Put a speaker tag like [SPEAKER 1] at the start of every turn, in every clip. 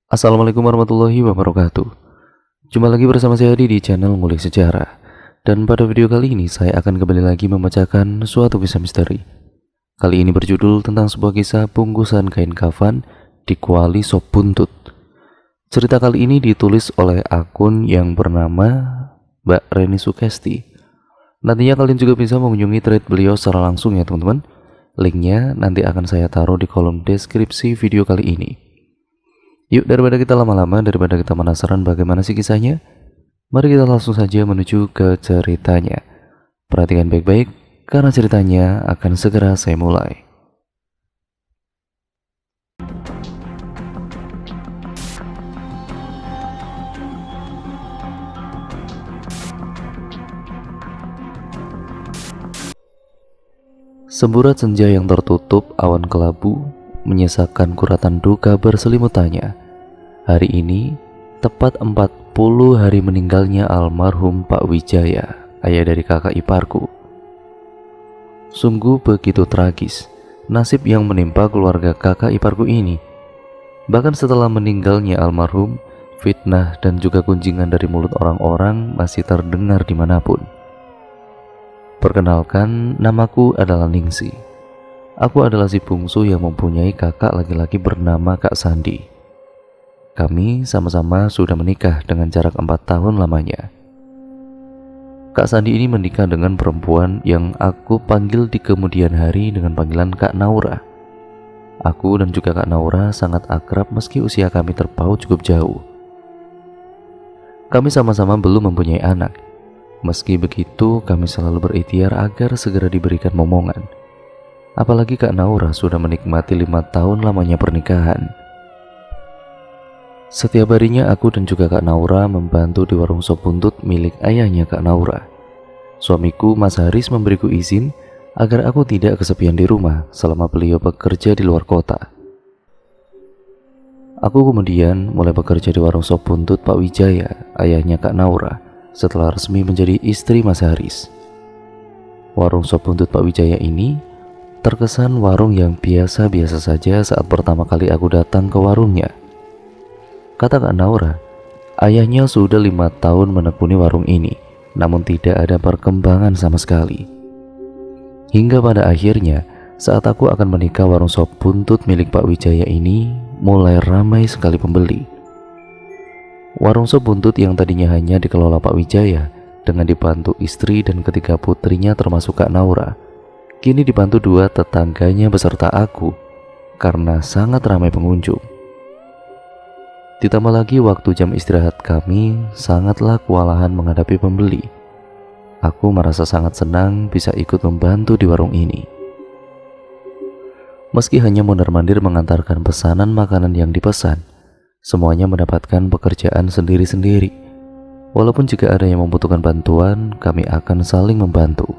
[SPEAKER 1] Assalamualaikum warahmatullahi wabarakatuh. Jumpa lagi bersama saya Adi di channel Ngulik Sejarah. Dan pada video kali ini saya akan kembali lagi membacakan suatu kisah misteri. Kali ini berjudul tentang sebuah kisah bungkusan kain kafan di kuali sop buntut. Cerita kali ini ditulis oleh akun yang bernama Mbak Reni Sukesti. Nantinya kalian juga bisa mengunjungi thread beliau secara langsung ya teman-teman. Linknya nanti akan saya taruh di kolom deskripsi video kali ini. Yuk, daripada kita lama-lama, daripada kita penasaran bagaimana sih kisahnya, mari kita langsung saja menuju ke ceritanya. Perhatikan baik-baik, karena ceritanya akan segera saya mulai. Semburat senja yang tertutup awan kelabu menyisakan kuratan duka berselimutannya. Hari ini tepat 40 hari meninggalnya almarhum Pak Wijaya, ayah dari kakak iparku. Sungguh begitu tragis nasib yang menimpa keluarga kakak iparku ini. Bahkan setelah meninggalnya almarhum, fitnah dan juga gunjingan dari mulut orang-orang masih terdengar dimanapun. Perkenalkan, namaku adalah Ningsi. Aku adalah si bungsu yang mempunyai kakak laki-laki bernama Kak Sandi. Kami sama-sama sudah menikah dengan jarak 4 tahun lamanya. Kak Sandi ini menikah dengan perempuan yang aku panggil di kemudian hari dengan panggilan Kak Naura. Aku dan juga Kak Naura sangat akrab meski usia kami terpaut cukup jauh. Kami sama-sama belum mempunyai anak. Meski begitu, kami selalu berikhtiar agar segera diberikan momongan. Apalagi Kak Naura sudah menikmati 5 tahun lamanya pernikahan. Setiap harinya aku dan juga Kak Naura membantu di warung sop buntut milik ayahnya Kak Naura. Suamiku Mas Haris memberiku izin agar aku tidak kesepian di rumah selama beliau bekerja di luar kota. Aku kemudian mulai bekerja di warung sop buntut Pak Wijaya, ayahnya Kak Naura, setelah resmi menjadi istri Mas Haris. Warung sop buntut Pak Wijaya ini terkesan warung yang biasa-biasa saja saat pertama kali aku datang ke warungnya. Kata Kak Naura, ayahnya sudah 5 tahun menekuni warung ini, namun tidak ada perkembangan sama sekali. Hingga pada akhirnya, saat aku akan menikah, warung sop buntut milik Pak Wijaya ini mulai ramai sekali pembeli. Warung sop buntut yang tadinya hanya dikelola Pak Wijaya dengan dibantu istri dan ketiga putrinya termasuk Kak Naura, kini dibantu 2 tetangganya beserta aku karena sangat ramai pengunjung. Ditambah lagi waktu jam istirahat kami sangatlah kewalahan menghadapi pembeli. Aku merasa sangat senang bisa ikut membantu di warung ini. Meski hanya mondar-mandir mengantarkan pesanan makanan yang dipesan, semuanya mendapatkan pekerjaan sendiri-sendiri. Walaupun jika ada yang membutuhkan bantuan, kami akan saling membantu.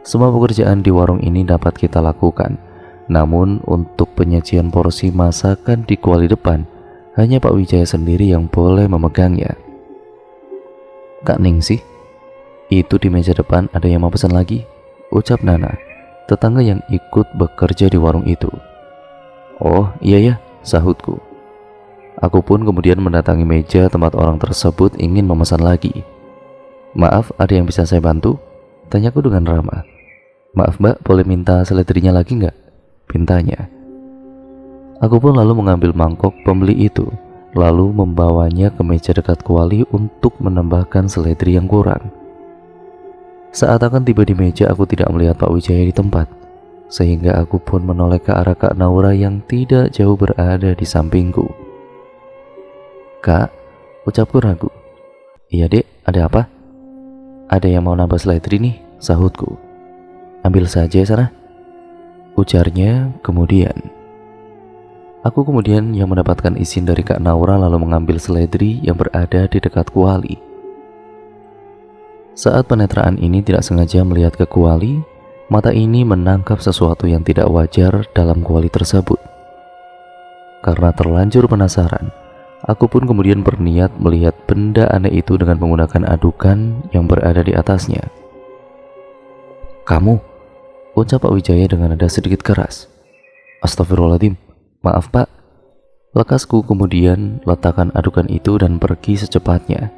[SPEAKER 1] Semua pekerjaan di warung ini dapat kita lakukan. Namun untuk penyajian porsi masakan di kuali depan, hanya Pak Wijaya sendiri yang boleh memegangnya. Kak Ningsih, itu di meja depan ada yang mau pesan lagi, ucap Nana, tetangga yang ikut bekerja di warung itu. Oh iya ya, sahutku. Aku pun kemudian mendatangi meja tempat orang tersebut ingin memesan lagi. Maaf, ada yang bisa saya bantu? Tanyaku dengan ramah. Maaf mbak, boleh minta seledrinya lagi nggak? Pintanya. Aku pun lalu mengambil mangkok pembeli itu, lalu membawanya ke meja dekat kuali untuk menambahkan seledri yang kurang. Saat akan tiba di meja, aku tidak melihat Pak Wijaya di tempat, sehingga aku pun menoleh ke arah Kak Naura yang tidak jauh berada di sampingku. Kak, ucapku ragu. Iya dek, ada apa? Ada yang mau nambah seledri nih, sahutku. Ambil saja sana, ujarnya kemudian. Aku kemudian yang mendapatkan izin dari Kak Naura lalu mengambil seledri yang berada di dekat kuali. Saat penetraan ini tidak sengaja melihat ke kuali, mata ini menangkap sesuatu yang tidak wajar dalam kuali tersebut. Karena terlanjur penasaran, aku pun kemudian berniat melihat benda aneh itu dengan menggunakan adukan yang berada di atasnya. Kamu, ucap Pak Wijaya dengan nada sedikit keras. Astagfirullahaladzim, maaf pak, Lekasku kemudian letakkan adukan itu dan pergi secepatnya.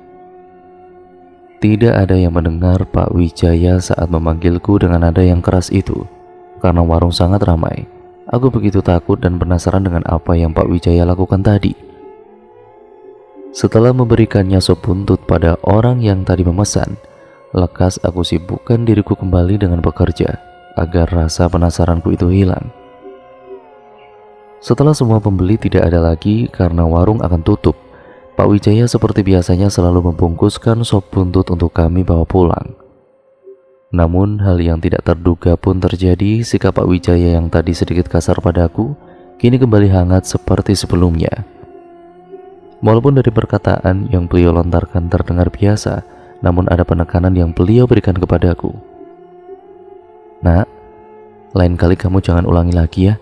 [SPEAKER 1] Tidak ada yang mendengar Pak Wijaya saat memanggilku dengan nada yang keras itu. Karena warung sangat ramai, aku begitu takut dan penasaran dengan apa yang Pak Wijaya lakukan tadi. Setelah memberikannya sop buntut pada orang yang tadi memesan, lekas aku sibukkan diriku kembali dengan bekerja agar rasa penasaranku itu hilang. Setelah semua pembeli tidak ada lagi karena warung akan tutup, Pak Wijaya seperti biasanya selalu membungkuskan sop buntut untuk kami bawa pulang. Namun hal yang tidak terduga pun terjadi. Sikap Pak Wijaya yang tadi sedikit kasar padaku kini kembali hangat seperti sebelumnya. Walaupun dari perkataan yang beliau lontarkan terdengar biasa, namun ada penekanan yang beliau berikan kepadaku. "Nak, lain kali kamu jangan ulangi lagi ya.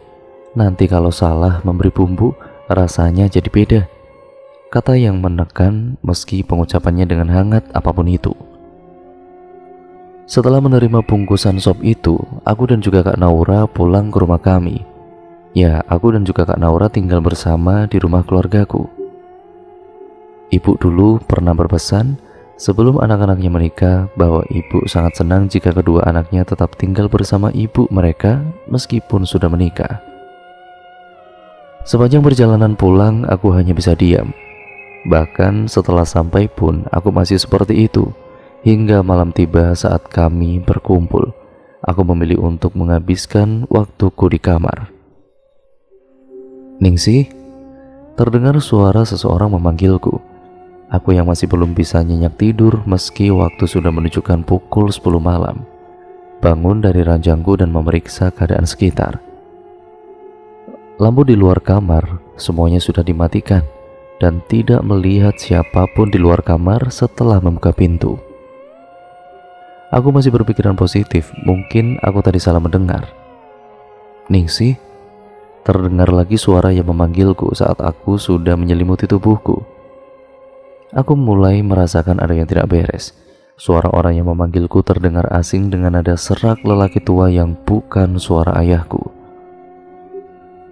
[SPEAKER 1] Nanti kalau salah memberi bumbu, rasanya jadi beda," kata yang menekan meski pengucapannya dengan hangat apapun itu. Setelah menerima bungkusan sop itu, aku dan juga Kak Naura pulang ke rumah kami. Ya, aku dan juga Kak Naura tinggal bersama di rumah keluargaku. Ibu dulu pernah berpesan sebelum anak-anaknya menikah bahwa ibu sangat senang jika kedua anaknya tetap tinggal bersama ibu mereka meskipun sudah menikah. Sepanjang perjalanan pulang, aku hanya bisa diam. Bahkan setelah sampai pun aku masih seperti itu. Hingga malam tiba saat kami berkumpul, aku memilih untuk menghabiskan waktuku di kamar. "Ningsih," terdengar suara seseorang memanggilku. Aku yang masih belum bisa nyenyak tidur meski waktu sudah menunjukkan pukul 10 malam, bangun dari ranjangku dan memeriksa keadaan sekitar. Lampu di luar kamar semuanya sudah dimatikan dan tidak melihat siapapun di luar kamar setelah membuka pintu. Aku masih berpikiran positif, mungkin aku tadi salah mendengar. "Ningsih," terdengar lagi suara yang memanggilku saat aku sudah menyelimuti tubuhku. Aku mulai merasakan ada yang tidak beres. Suara orang yang memanggilku terdengar asing dengan nada serak lelaki tua yang bukan suara ayahku.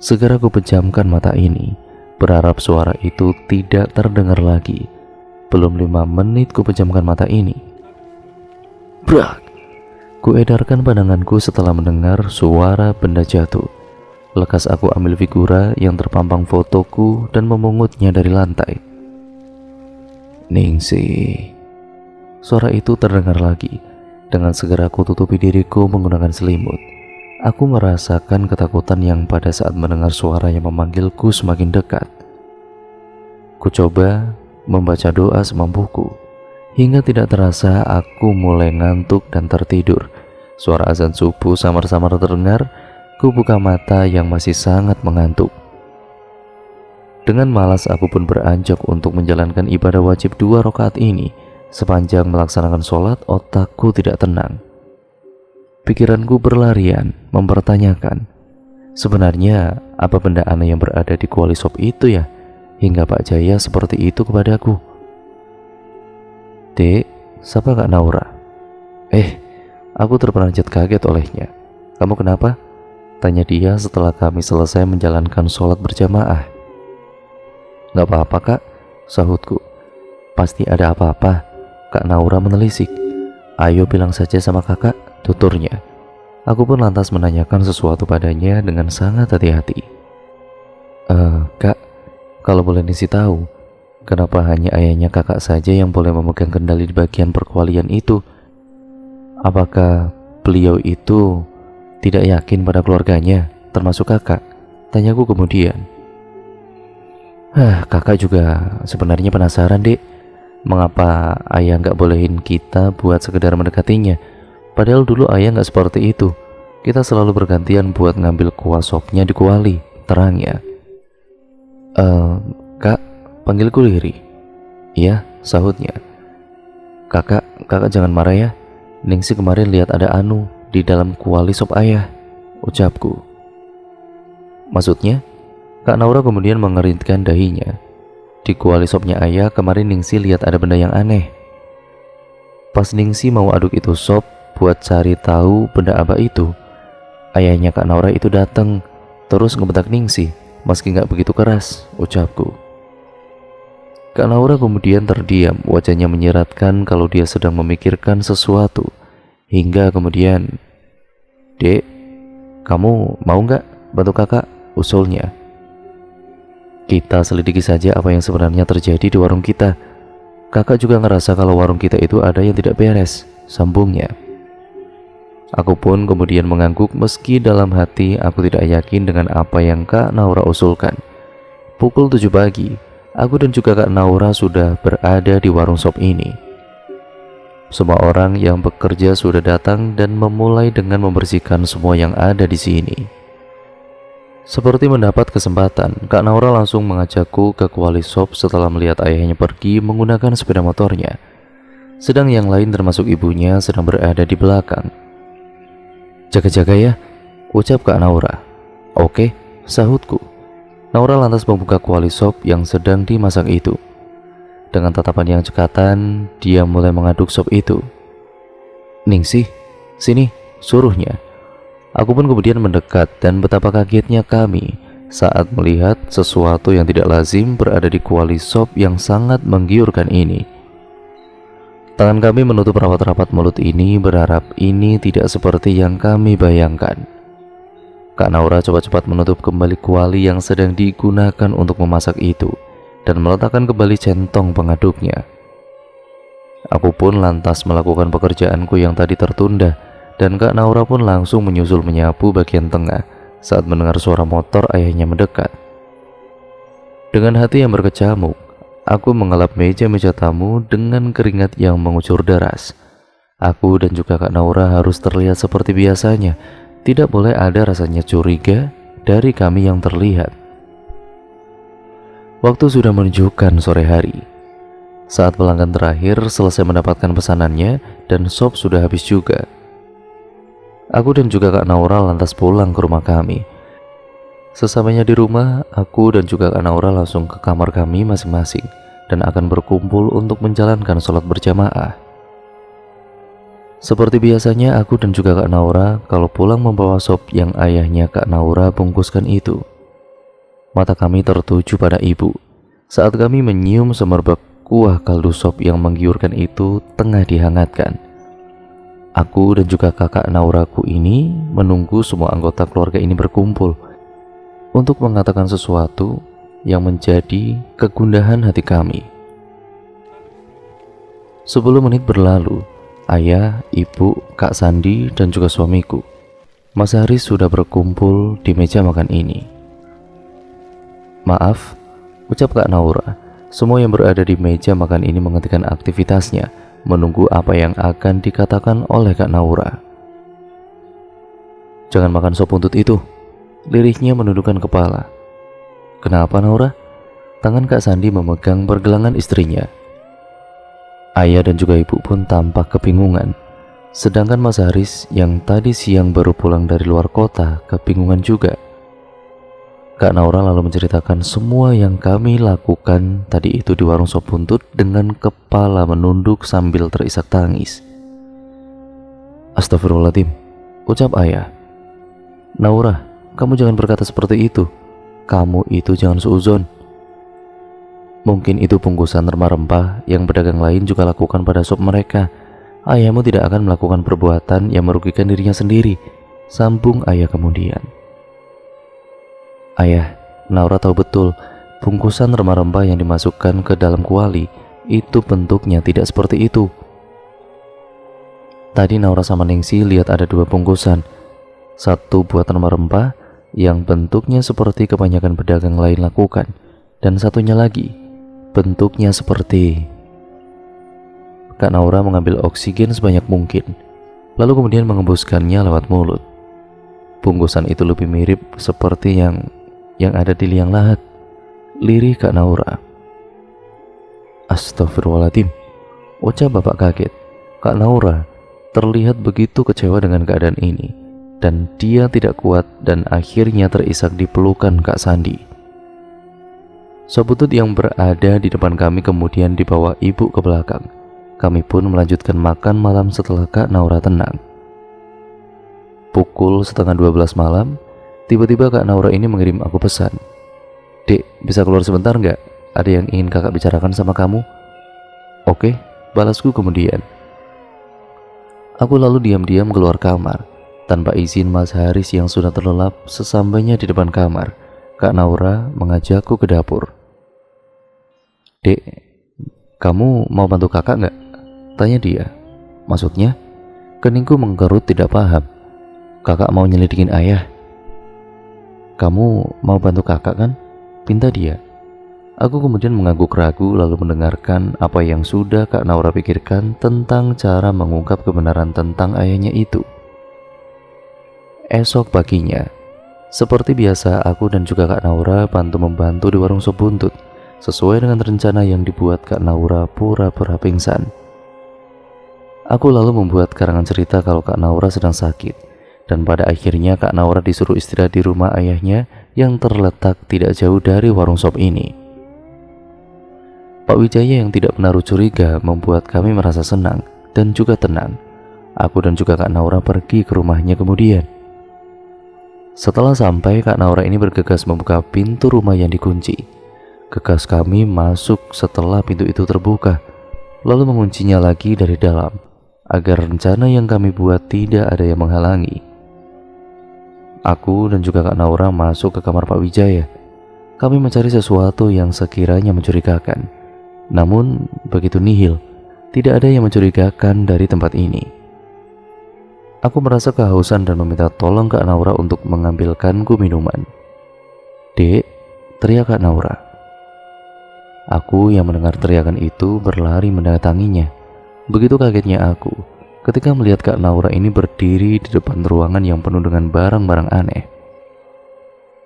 [SPEAKER 1] Segera aku pejamkan mata ini, berharap suara itu tidak terdengar lagi. Belum 5 menit ku pejamkan mata ini. Brak! Ku edarkan pandanganku setelah mendengar suara benda jatuh. Lekas aku ambil figura yang terpampang fotoku dan memungutnya dari lantai. "Ningsih." Suara itu terdengar lagi. Dengan segera aku tutupi diriku menggunakan selimut. Aku merasakan ketakutan yang pada saat mendengar suara yang memanggilku semakin dekat. Ku coba membaca doa semampuku. Hingga tidak terasa aku mulai ngantuk dan tertidur. Suara azan subuh samar-samar terdengar. Ku buka mata yang masih sangat mengantuk. Dengan malas aku pun beranjak untuk menjalankan ibadah wajib 2 rakaat ini. Sepanjang melaksanakan sholat, otakku tidak tenang. Pikiranku berlarian mempertanyakan, sebenarnya apa benda aneh yang berada di kuali sop itu ya, hingga Pak Jaya seperti itu kepadaku. "Dek, siapa Kak Naura?" Aku terperanjat kaget olehnya. "Kamu kenapa?" tanya dia setelah kami selesai menjalankan sholat berjamaah. "Gak apa-apa Kak," sahutku. "Pasti ada apa-apa." Kak Naura menelisik. "Ayo bilang saja sama kakak," tuturnya. Aku pun lantas menanyakan sesuatu padanya dengan sangat hati-hati. Kak, kalau boleh Nisi tahu, kenapa hanya ayahnya kakak saja yang boleh memegang kendali di bagian perkualian itu? Apakah beliau itu tidak yakin pada keluarganya, termasuk kakak?" tanyaku kemudian. Kakak juga sebenarnya penasaran, Dek. Mengapa ayah nggak bolehin kita buat sekedar mendekatinya? Padahal dulu ayah nggak seperti itu. Kita selalu bergantian buat ngambil kuah sopnya di kuali, terangnya. Kak, panggilku Riri." "Iya," sahutnya. Kakak jangan marah ya. Ningsih kemarin lihat ada anu di dalam kuali sop ayah," ucapku. "Maksudnya?" Kak Naura kemudian mengeritkan dahinya. "Di kuali sopnya ayah kemarin Ningsih lihat ada benda yang aneh." Pas Ningsih mau aduk itu sop buat cari tahu benda apa itu, ayahnya Kak Naura itu datang terus ngebentak Ningsih meski nggak begitu keras, ucapku. Kak Naura kemudian terdiam, wajahnya menyeratkan kalau dia sedang memikirkan sesuatu. Hingga kemudian, "Dek, kamu mau nggak bantu kakak?" usulnya. "Kita selidiki saja apa yang sebenarnya terjadi di warung kita. Kakak juga ngerasa kalau warung kita itu ada yang tidak beres," sambungnya. Aku pun kemudian mengangguk meski dalam hati aku tidak yakin dengan apa yang Kak Naura usulkan. Pukul 7 pagi, aku dan juga Kak Naura sudah berada di warung sop ini. Semua orang yang bekerja sudah datang dan memulai dengan membersihkan semua yang ada di sini. Seperti mendapat kesempatan, Kak Naura langsung mengajakku ke kuali sop setelah melihat ayahnya pergi menggunakan sepeda motornya. Sedang yang lain termasuk ibunya sedang berada di belakang. "Jaga-jaga ya," ucap Kak Naura. "Oke," sahutku. Naura lantas membuka kuali sop yang sedang dimasak itu. Dengan tatapan yang cekatan, dia mulai mengaduk sop itu. "Ningsih, sini," suruhnya. Aku pun kemudian mendekat dan betapa kagetnya kami saat melihat sesuatu yang tidak lazim berada di kuali sop yang sangat menggiurkan ini. Tangan kami menutup rapat-rapat mulut ini, berharap ini tidak seperti yang kami bayangkan. Kak Naura cepat-cepat menutup kembali kuali yang sedang digunakan untuk memasak itu dan meletakkan kembali centong pengaduknya. Aku pun lantas melakukan pekerjaanku yang tadi tertunda, dan Kak Naura pun langsung menyusul menyapu bagian tengah saat mendengar suara motor ayahnya mendekat. Dengan hati yang berkecamuk, aku mengelap meja-meja tamu dengan keringat yang mengucur deras. Aku dan juga Kak Naura harus terlihat seperti biasanya. Tidak boleh ada rasanya curiga dari kami yang terlihat. Waktu sudah menunjukkan sore hari. Saat pelanggan terakhir selesai mendapatkan pesanannya dan sop sudah habis juga. Aku dan juga Kak Naura lantas pulang ke rumah kami. Sesamanya di rumah, aku dan juga Kak Naura langsung ke kamar kami masing-masing dan akan berkumpul untuk menjalankan sholat berjamaah. Seperti biasanya, aku dan juga Kak Naura kalau pulang membawa sop yang ayahnya Kak Naura bungkuskan itu. Mata kami tertuju pada ibu saat kami menyium semerbak kuah kaldu sop yang menggiurkan itu tengah dihangatkan. Aku dan juga kakak Nauraku ini menunggu semua anggota keluarga ini berkumpul untuk mengatakan sesuatu yang menjadi kegundahan hati kami. 10 menit berlalu. Ayah, ibu, Kak Sandi, dan juga suamiku, Mas Haris, sudah berkumpul di meja makan ini. "Maaf," ucap Kak Naura. Semua yang berada di meja makan ini menghentikan aktivitasnya, menunggu apa yang akan dikatakan oleh Kak Naura. "Jangan makan sop buntut itu," lirihnya menundukkan kepala. "Kenapa, Naura?" Tangan Kak Sandi memegang pergelangan istrinya. Ayah dan juga ibu pun tampak kebingungan. Sedangkan Mas Haris yang tadi siang baru pulang dari luar kota kebingungan juga. Kak Naura lalu menceritakan semua yang kami lakukan tadi itu di warung sop buntut dengan kepala menunduk sambil terisak tangis. "Astagfirullahaladzim," ucap ayah. "Naura, kamu jangan berkata seperti itu. Kamu itu jangan suuzon. Mungkin itu bungkusan rempah-rempah yang pedagang lain juga lakukan pada sop mereka. Ayahmu tidak akan melakukan perbuatan yang merugikan dirinya sendiri," sambung ayah kemudian. "Ayah, Naura tahu betul bungkusan rempah-rempah yang dimasukkan ke dalam kuali itu bentuknya tidak seperti itu. Tadi Naura sama Ningsi lihat ada 2 bungkusan. Satu buat rempah-rempah yang bentuknya seperti kebanyakan pedagang lain lakukan, dan satunya lagi bentuknya seperti..." Kak Naura mengambil oksigen sebanyak mungkin, lalu kemudian mengembuskannya lewat mulut. Bungkusan itu lebih mirip seperti yang ada di liang lahat, lirih Kak Naura. "Astagfirullahaladzim," ucap bapak kaget. Kak Naura terlihat begitu kecewa dengan keadaan ini, dan dia tidak kuat dan akhirnya terisak di pelukan Kak Sandi. Sop buntut yang berada di depan kami kemudian dibawa ibu ke belakang. Kami pun melanjutkan makan malam setelah Kak Naura tenang. Pukul 11:30 malam, tiba-tiba Kak Naura ini mengirim aku pesan. Dek, bisa keluar sebentar nggak? Ada yang ingin kakak bicarakan sama kamu. Oke, balasku kemudian. Aku lalu diam-diam keluar kamar. Tanpa izin Mas Haris yang sudah terlelap, sesampainya di depan kamar, Kak Naura mengajakku ke dapur. Dek, kamu mau bantu kakak nggak? Tanya dia. Maksudnya? Keningku mengkerut tidak paham. Kakak mau nyelidikin ayah? Kamu mau bantu kakak kan? Pinta dia. Aku kemudian mengangguk ragu lalu mendengarkan apa yang sudah Kak Naura pikirkan tentang cara mengungkap kebenaran tentang ayahnya itu. Esok paginya, seperti biasa aku dan juga Kak Naura bantu-membantu di warung sop buntut, sesuai dengan rencana yang dibuat Kak Naura pura-pura pingsan. Aku lalu membuat karangan cerita kalau Kak Naura sedang sakit, dan pada akhirnya Kak Naura disuruh istirahat di rumah ayahnya yang terletak tidak jauh dari warung sop ini. Pak Wijaya yang tidak menaruh curiga membuat kami merasa senang dan juga tenang. Aku dan juga Kak Naura pergi ke rumahnya kemudian. Setelah sampai, Kak Naura ini bergegas membuka pintu rumah yang dikunci. Gegas kami masuk setelah pintu itu terbuka, lalu menguncinya lagi dari dalam, agar rencana yang kami buat tidak ada yang menghalangi. Aku dan juga Kak Naura masuk ke kamar Pak Wijaya. Kami mencari sesuatu yang sekiranya mencurigakan. Namun begitu nihil, tidak ada yang mencurigakan dari tempat ini. Aku merasa kehausan dan meminta tolong Kak Naura untuk mengambilkanku minuman. Dek, teriak Kak Naura. Aku yang mendengar teriakan itu berlari mendatanginya. Begitu kagetnya aku ketika melihat Kak Naura ini berdiri di depan ruangan yang penuh dengan barang-barang aneh.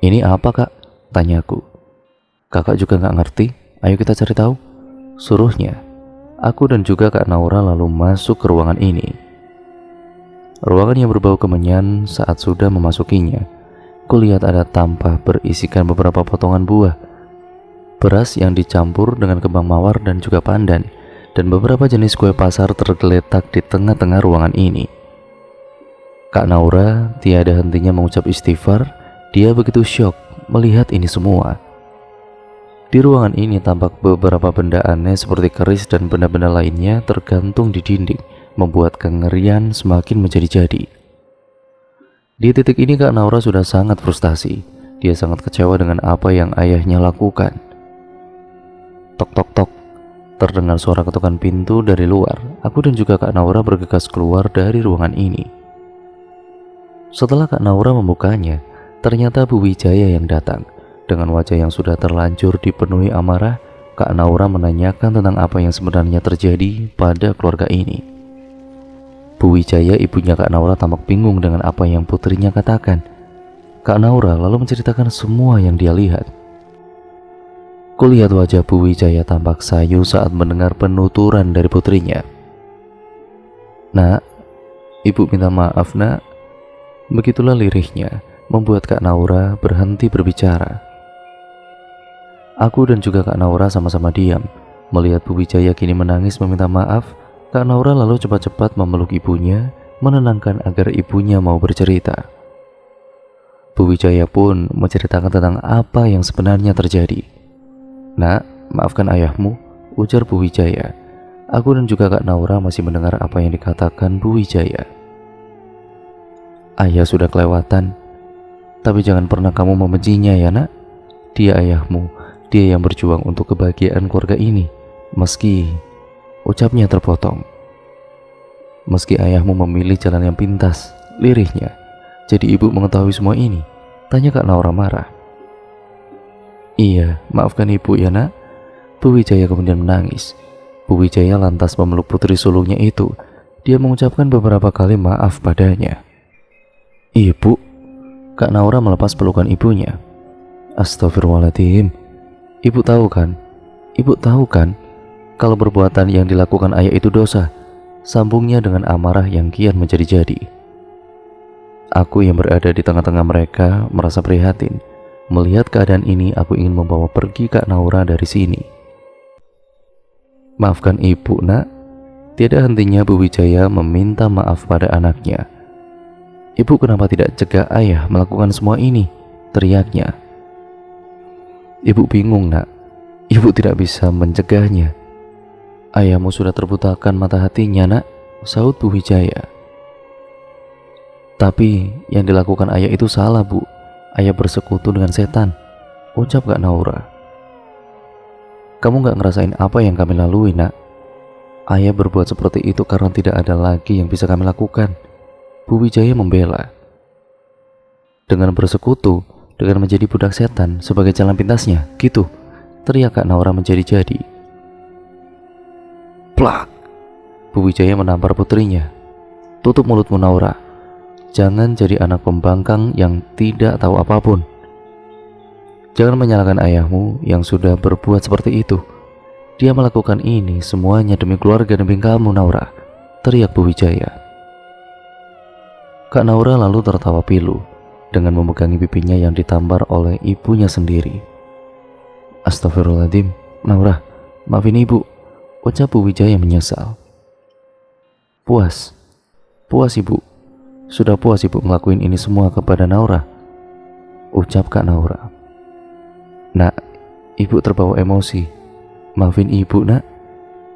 [SPEAKER 1] Ini apa Kak? Tanyaku. Kakak juga gak ngerti, ayo kita cari tahu, suruhnya. Aku dan juga Kak Naura lalu masuk ke ruangan ini. Ruangan yang berbau kemenyan. Saat sudah memasukinya, kulihat ada tampah berisikan beberapa potongan buah, beras yang dicampur dengan kembang mawar dan juga pandan, dan beberapa jenis kue pasar tergeletak di tengah-tengah ruangan ini. Kak Naura tiada hentinya mengucap istighfar. Dia begitu syok melihat ini semua. Di ruangan ini tampak beberapa benda aneh seperti keris dan benda-benda lainnya tergantung di dinding, membuat kengerian semakin menjadi-jadi. Di titik ini Kak Naura sudah sangat frustasi. Dia sangat kecewa dengan apa yang ayahnya lakukan. Tok tok tok. Terdengar suara ketukan pintu dari luar. Aku dan juga Kak Naura bergegas keluar dari ruangan ini. Setelah Kak Naura membukanya, ternyata Bu Wijaya yang datang. Dengan wajah yang sudah terlanjur dipenuhi amarah, Kak Naura menanyakan tentang apa yang sebenarnya terjadi pada keluarga ini. Bu Wijaya, ibunya Kak Naura, tampak bingung dengan apa yang putrinya katakan. Kak Naura lalu menceritakan semua yang dia lihat. Kulihat wajah Bu Wijaya tampak sayu saat mendengar penuturan dari putrinya. Nak, ibu minta maaf nak. Begitulah lirihnya, membuat Kak Naura berhenti berbicara. Aku dan juga Kak Naura sama-sama diam. Melihat Bu Wijaya kini menangis meminta maaf, Kak Naura lalu cepat-cepat memeluk ibunya, menenangkan agar ibunya mau bercerita. Bu Wijaya pun menceritakan tentang apa yang sebenarnya terjadi. Nak, maafkan ayahmu, ujar Bu Wijaya. Aku dan juga Kak Naura masih mendengar apa yang dikatakan Bu Wijaya. Ayah sudah kelewatan, tapi jangan pernah kamu membencinya ya nak. Dia ayahmu. Dia yang berjuang untuk kebahagiaan keluarga ini. Meski, ucapnya terpotong. Meski ayahmu memilih jalan yang pintas, lirihnya. Jadi ibu mengetahui semua ini? Tanya Kak Naura marah. Iya, maafkan ibu ya nak. Bu Wijaya kemudian menangis. Bu Wijaya lantas memeluk putri sulungnya itu. Dia mengucapkan beberapa kali maaf padanya. Ibu, Kak Naura melepas pelukan ibunya. Astagfirullahaladzim. Ibu tahu kan kalau perbuatan yang dilakukan ayah itu dosa, sambungnya dengan amarah yang kian menjadi-jadi. Aku yang berada di tengah-tengah mereka merasa prihatin. Melihat keadaan ini, aku ingin membawa pergi Kak Naura dari sini. Maafkan ibu nak. Tiada hentinya Bu Wijaya meminta maaf pada anaknya. Ibu kenapa tidak cegah ayah melakukan semua ini? Teriaknya. Ibu bingung, Nak. Ibu tidak bisa mencegahnya. Ayahmu sudah terbutakan mata hatinya, Nak, sahut Bu Wijaya. Tapi yang dilakukan ayah itu salah, Bu. Ayah bersekutu dengan setan, ucap Kak Naura. Kamu gak ngerasain apa yang kami lalui, Nak. Ayah berbuat seperti itu karena tidak ada lagi yang bisa kami lakukan. Bu Wijaya membela. Dengan bersekutu, dengan menjadi budak setan sebagai jalan pintasnya, gitu, teriak Kak Naura menjadi-jadi. Plak! Bu Wijaya menampar putrinya. Tutup mulutmu, Naura. Jangan jadi anak pembangkang yang tidak tahu apapun. Jangan menyalahkan ayahmu yang sudah berbuat seperti itu. Dia melakukan ini semuanya demi keluarga, demi kamu, Naura, teriak Bu Wijaya. Kak Naura lalu tertawa pilu dengan memegangi pipinya yang ditampar oleh ibunya sendiri. Astagfirullahaladzim, Naura, maafin ibu, ucap Bu Wijaya menyesal. Puas ibu, sudah puas ibu ngelakuin ini semua kepada Naura, ucap Kak Naura. Nak, ibu terbawa emosi, maafin ibu, Nak,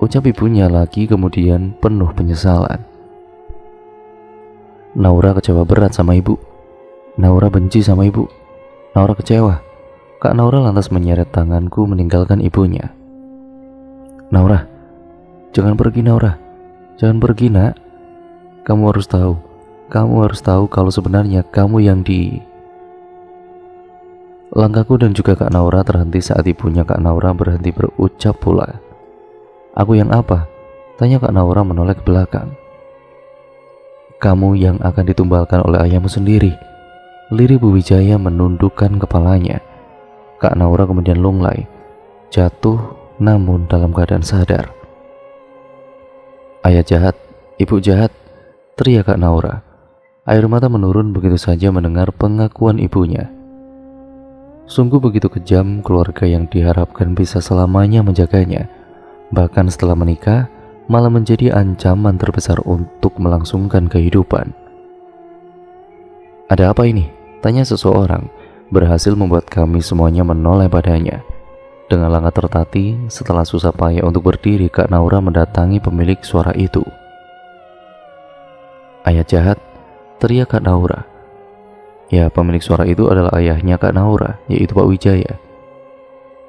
[SPEAKER 1] ucap ibunya lagi kemudian penuh penyesalan. Naura kecewa berat sama ibu. Naura benci sama ibu. Naura kecewa. Kak Naura lantas menyeret tanganku meninggalkan ibunya. Naura, jangan pergi, Naura. Jangan pergi, Nak. Kamu harus tahu kalau sebenarnya kamu yang di... Langkahku dan juga Kak Naura terhenti saat ibunya Kak Naura berhenti berucap pula. Aku yang apa? Tanya Kak Naura menoleh ke belakang. Kamu yang akan ditumbalkan oleh ayahmu sendiri. Lirik Bu Wijaya menundukkan kepalanya. Kak Naura kemudian lunglai, jatuh namun dalam keadaan sadar. Ayah jahat, ibu jahat, teriak Kak Naura. Air mata menurun begitu saja mendengar pengakuan ibunya. Sungguh begitu kejam keluarga yang diharapkan bisa selamanya menjaganya. Bahkan setelah menikah, malah menjadi ancaman terbesar untuk melangsungkan kehidupan. Ada apa ini? Tanya seseorang, berhasil membuat kami semuanya menoleh padanya. Dengan langkah tertatih, setelah susah payah untuk berdiri, Kak Naura mendatangi pemilik suara itu. Ayah jahat, teriak Kak Naura. Ya, pemilik suara itu adalah ayahnya Kak Naura, yaitu Pak Wijaya.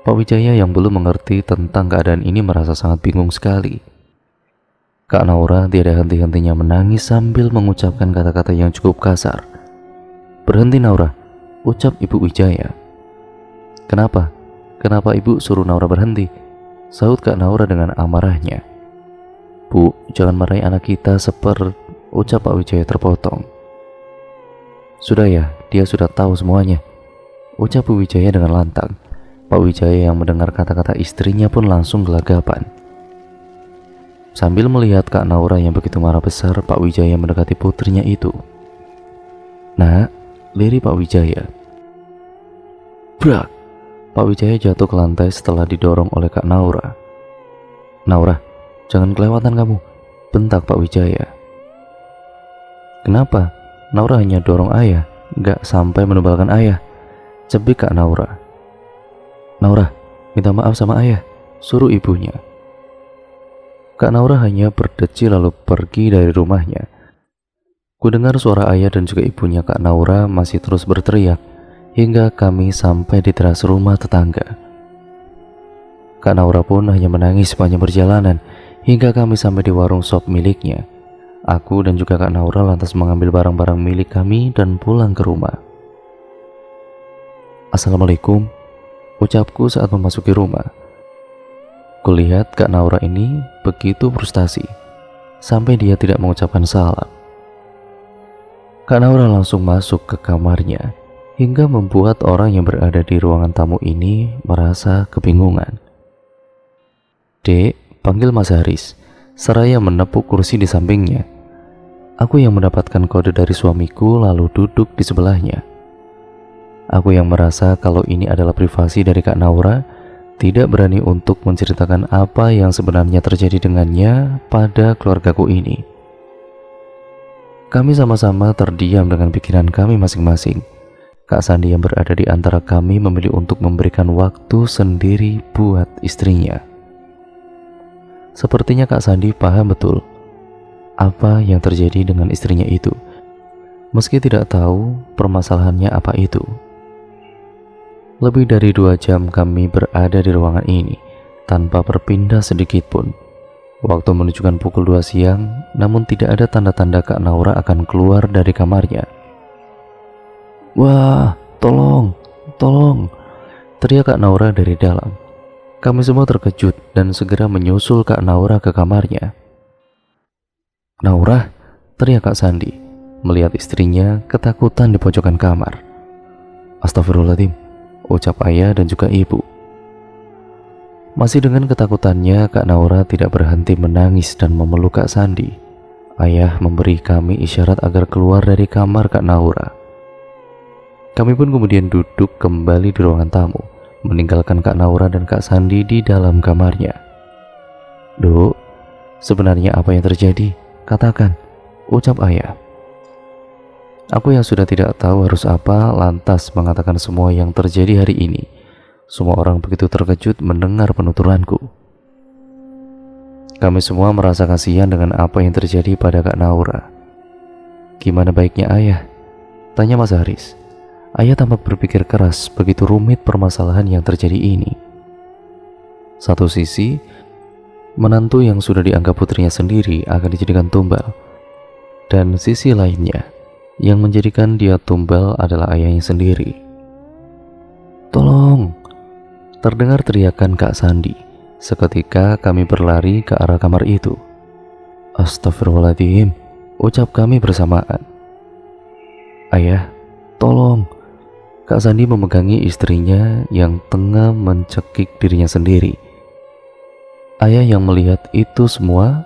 [SPEAKER 1] Pak Wijaya yang belum mengerti tentang keadaan ini merasa sangat bingung sekali. Kak Naura tiada henti-hentinya menangis sambil mengucapkan kata-kata yang cukup kasar. Berhenti, Naura, ucap Ibu Wijaya. Kenapa? Kenapa ibu suruh Naura berhenti? Sahut Kak Naura dengan amarahnya. Bu, jangan marahi anak kita ucap Pak Wijaya terpotong. Sudah ya, dia sudah tahu semuanya, ucap Bu Wijaya dengan lantang. Pak Wijaya yang mendengar kata-kata istrinya pun langsung gelagapan. Sambil melihat Kak Naura yang begitu marah besar, Pak Wijaya mendekati putrinya itu. Nak, lirik Pak Wijaya. Brak! Pak Wijaya jatuh ke lantai setelah didorong oleh Kak Naura. Naura, jangan kelewatan kamu, bentak Pak Wijaya. Kenapa? Naura hanya dorong ayah, gak sampai menumbalkan ayah, cebik Kak Naura. Naura, minta maaf sama ayah, suruh ibunya. Kak Naura hanya berdecil lalu pergi dari rumahnya. Ku dengar suara ayah dan juga ibunya Kak Naura masih terus berteriak hingga kami sampai di teras rumah tetangga. Kak Naura pun hanya menangis sepanjang perjalanan hingga kami sampai di warung sop miliknya. Aku dan juga Kak Naura lantas mengambil barang-barang milik kami dan pulang ke rumah. Assalamualaikum, ucapku saat memasuki rumah. Kulihat Kak Naura ini begitu frustasi sampai dia tidak mengucapkan salam. Kak Naura langsung masuk ke kamarnya hingga membuat orang yang berada di ruangan tamu ini merasa kebingungan. Dek, panggil Mas Haris, seraya menepuk kursi di sampingnya. Aku yang mendapatkan kode dari suamiku lalu duduk di sebelahnya. Aku yang merasa kalau ini adalah privasi dari Kak Naura, tidak berani untuk menceritakan apa yang sebenarnya terjadi dengannya pada keluargaku ini. Kami sama-sama terdiam dengan pikiran kami masing-masing, Kak Sandi yang berada di antara kami memilih untuk memberikan waktu sendiri buat istrinya. Sepertinya Kak Sandi paham betul apa yang terjadi dengan istrinya itu, meski tidak tahu permasalahannya apa itu. Lebih dari 2 jam kami berada di ruangan ini tanpa berpindah sedikit pun. Waktu menunjukkan pukul 2 siang, namun tidak ada tanda-tanda Kak Naura akan keluar dari kamarnya. "Wah, tolong, tolong!" teriak Kak Naura dari dalam. Kami semua terkejut dan segera menyusul Kak Naura ke kamarnya. "Naura!" teriak Kak Sandi, melihat istrinya ketakutan di pojokan kamar. "Astagfirullahaladzim," ucap ayah dan juga ibu. Masih dengan ketakutannya, Kak Naura tidak berhenti menangis dan memeluk Kak Sandi. Ayah memberi kami isyarat agar keluar dari kamar Kak Naura. Kami pun kemudian duduk kembali di ruangan tamu, meninggalkan Kak Naura dan Kak Sandi di dalam kamarnya. "Duk, sebenarnya apa yang terjadi? Katakan," ucap ayah. Aku yang sudah tidak tahu harus apa, lantas mengatakan semua yang terjadi hari ini. Semua orang begitu terkejut mendengar penuturanku. Kami semua merasa kasihan dengan apa yang terjadi pada Kak Naura. "Gimana baiknya ayah?" tanya Mas Haris. Ayah tampak berpikir keras begitu rumit permasalahan yang terjadi ini. Satu sisi, menantu yang sudah dianggap putrinya sendiri akan dijadikan tumbal. Dan sisi lainnya, yang menjadikan dia tumbal adalah ayahnya sendiri. "Tolong!" terdengar teriakan Kak Sandi. Seketika kami berlari ke arah kamar itu. "Astagfirullahaladzim," ucap kami bersamaan. "Ayah, tolong!" Kak Sandi memegangi istrinya yang tengah mencekik dirinya sendiri. Ayah yang melihat itu semua,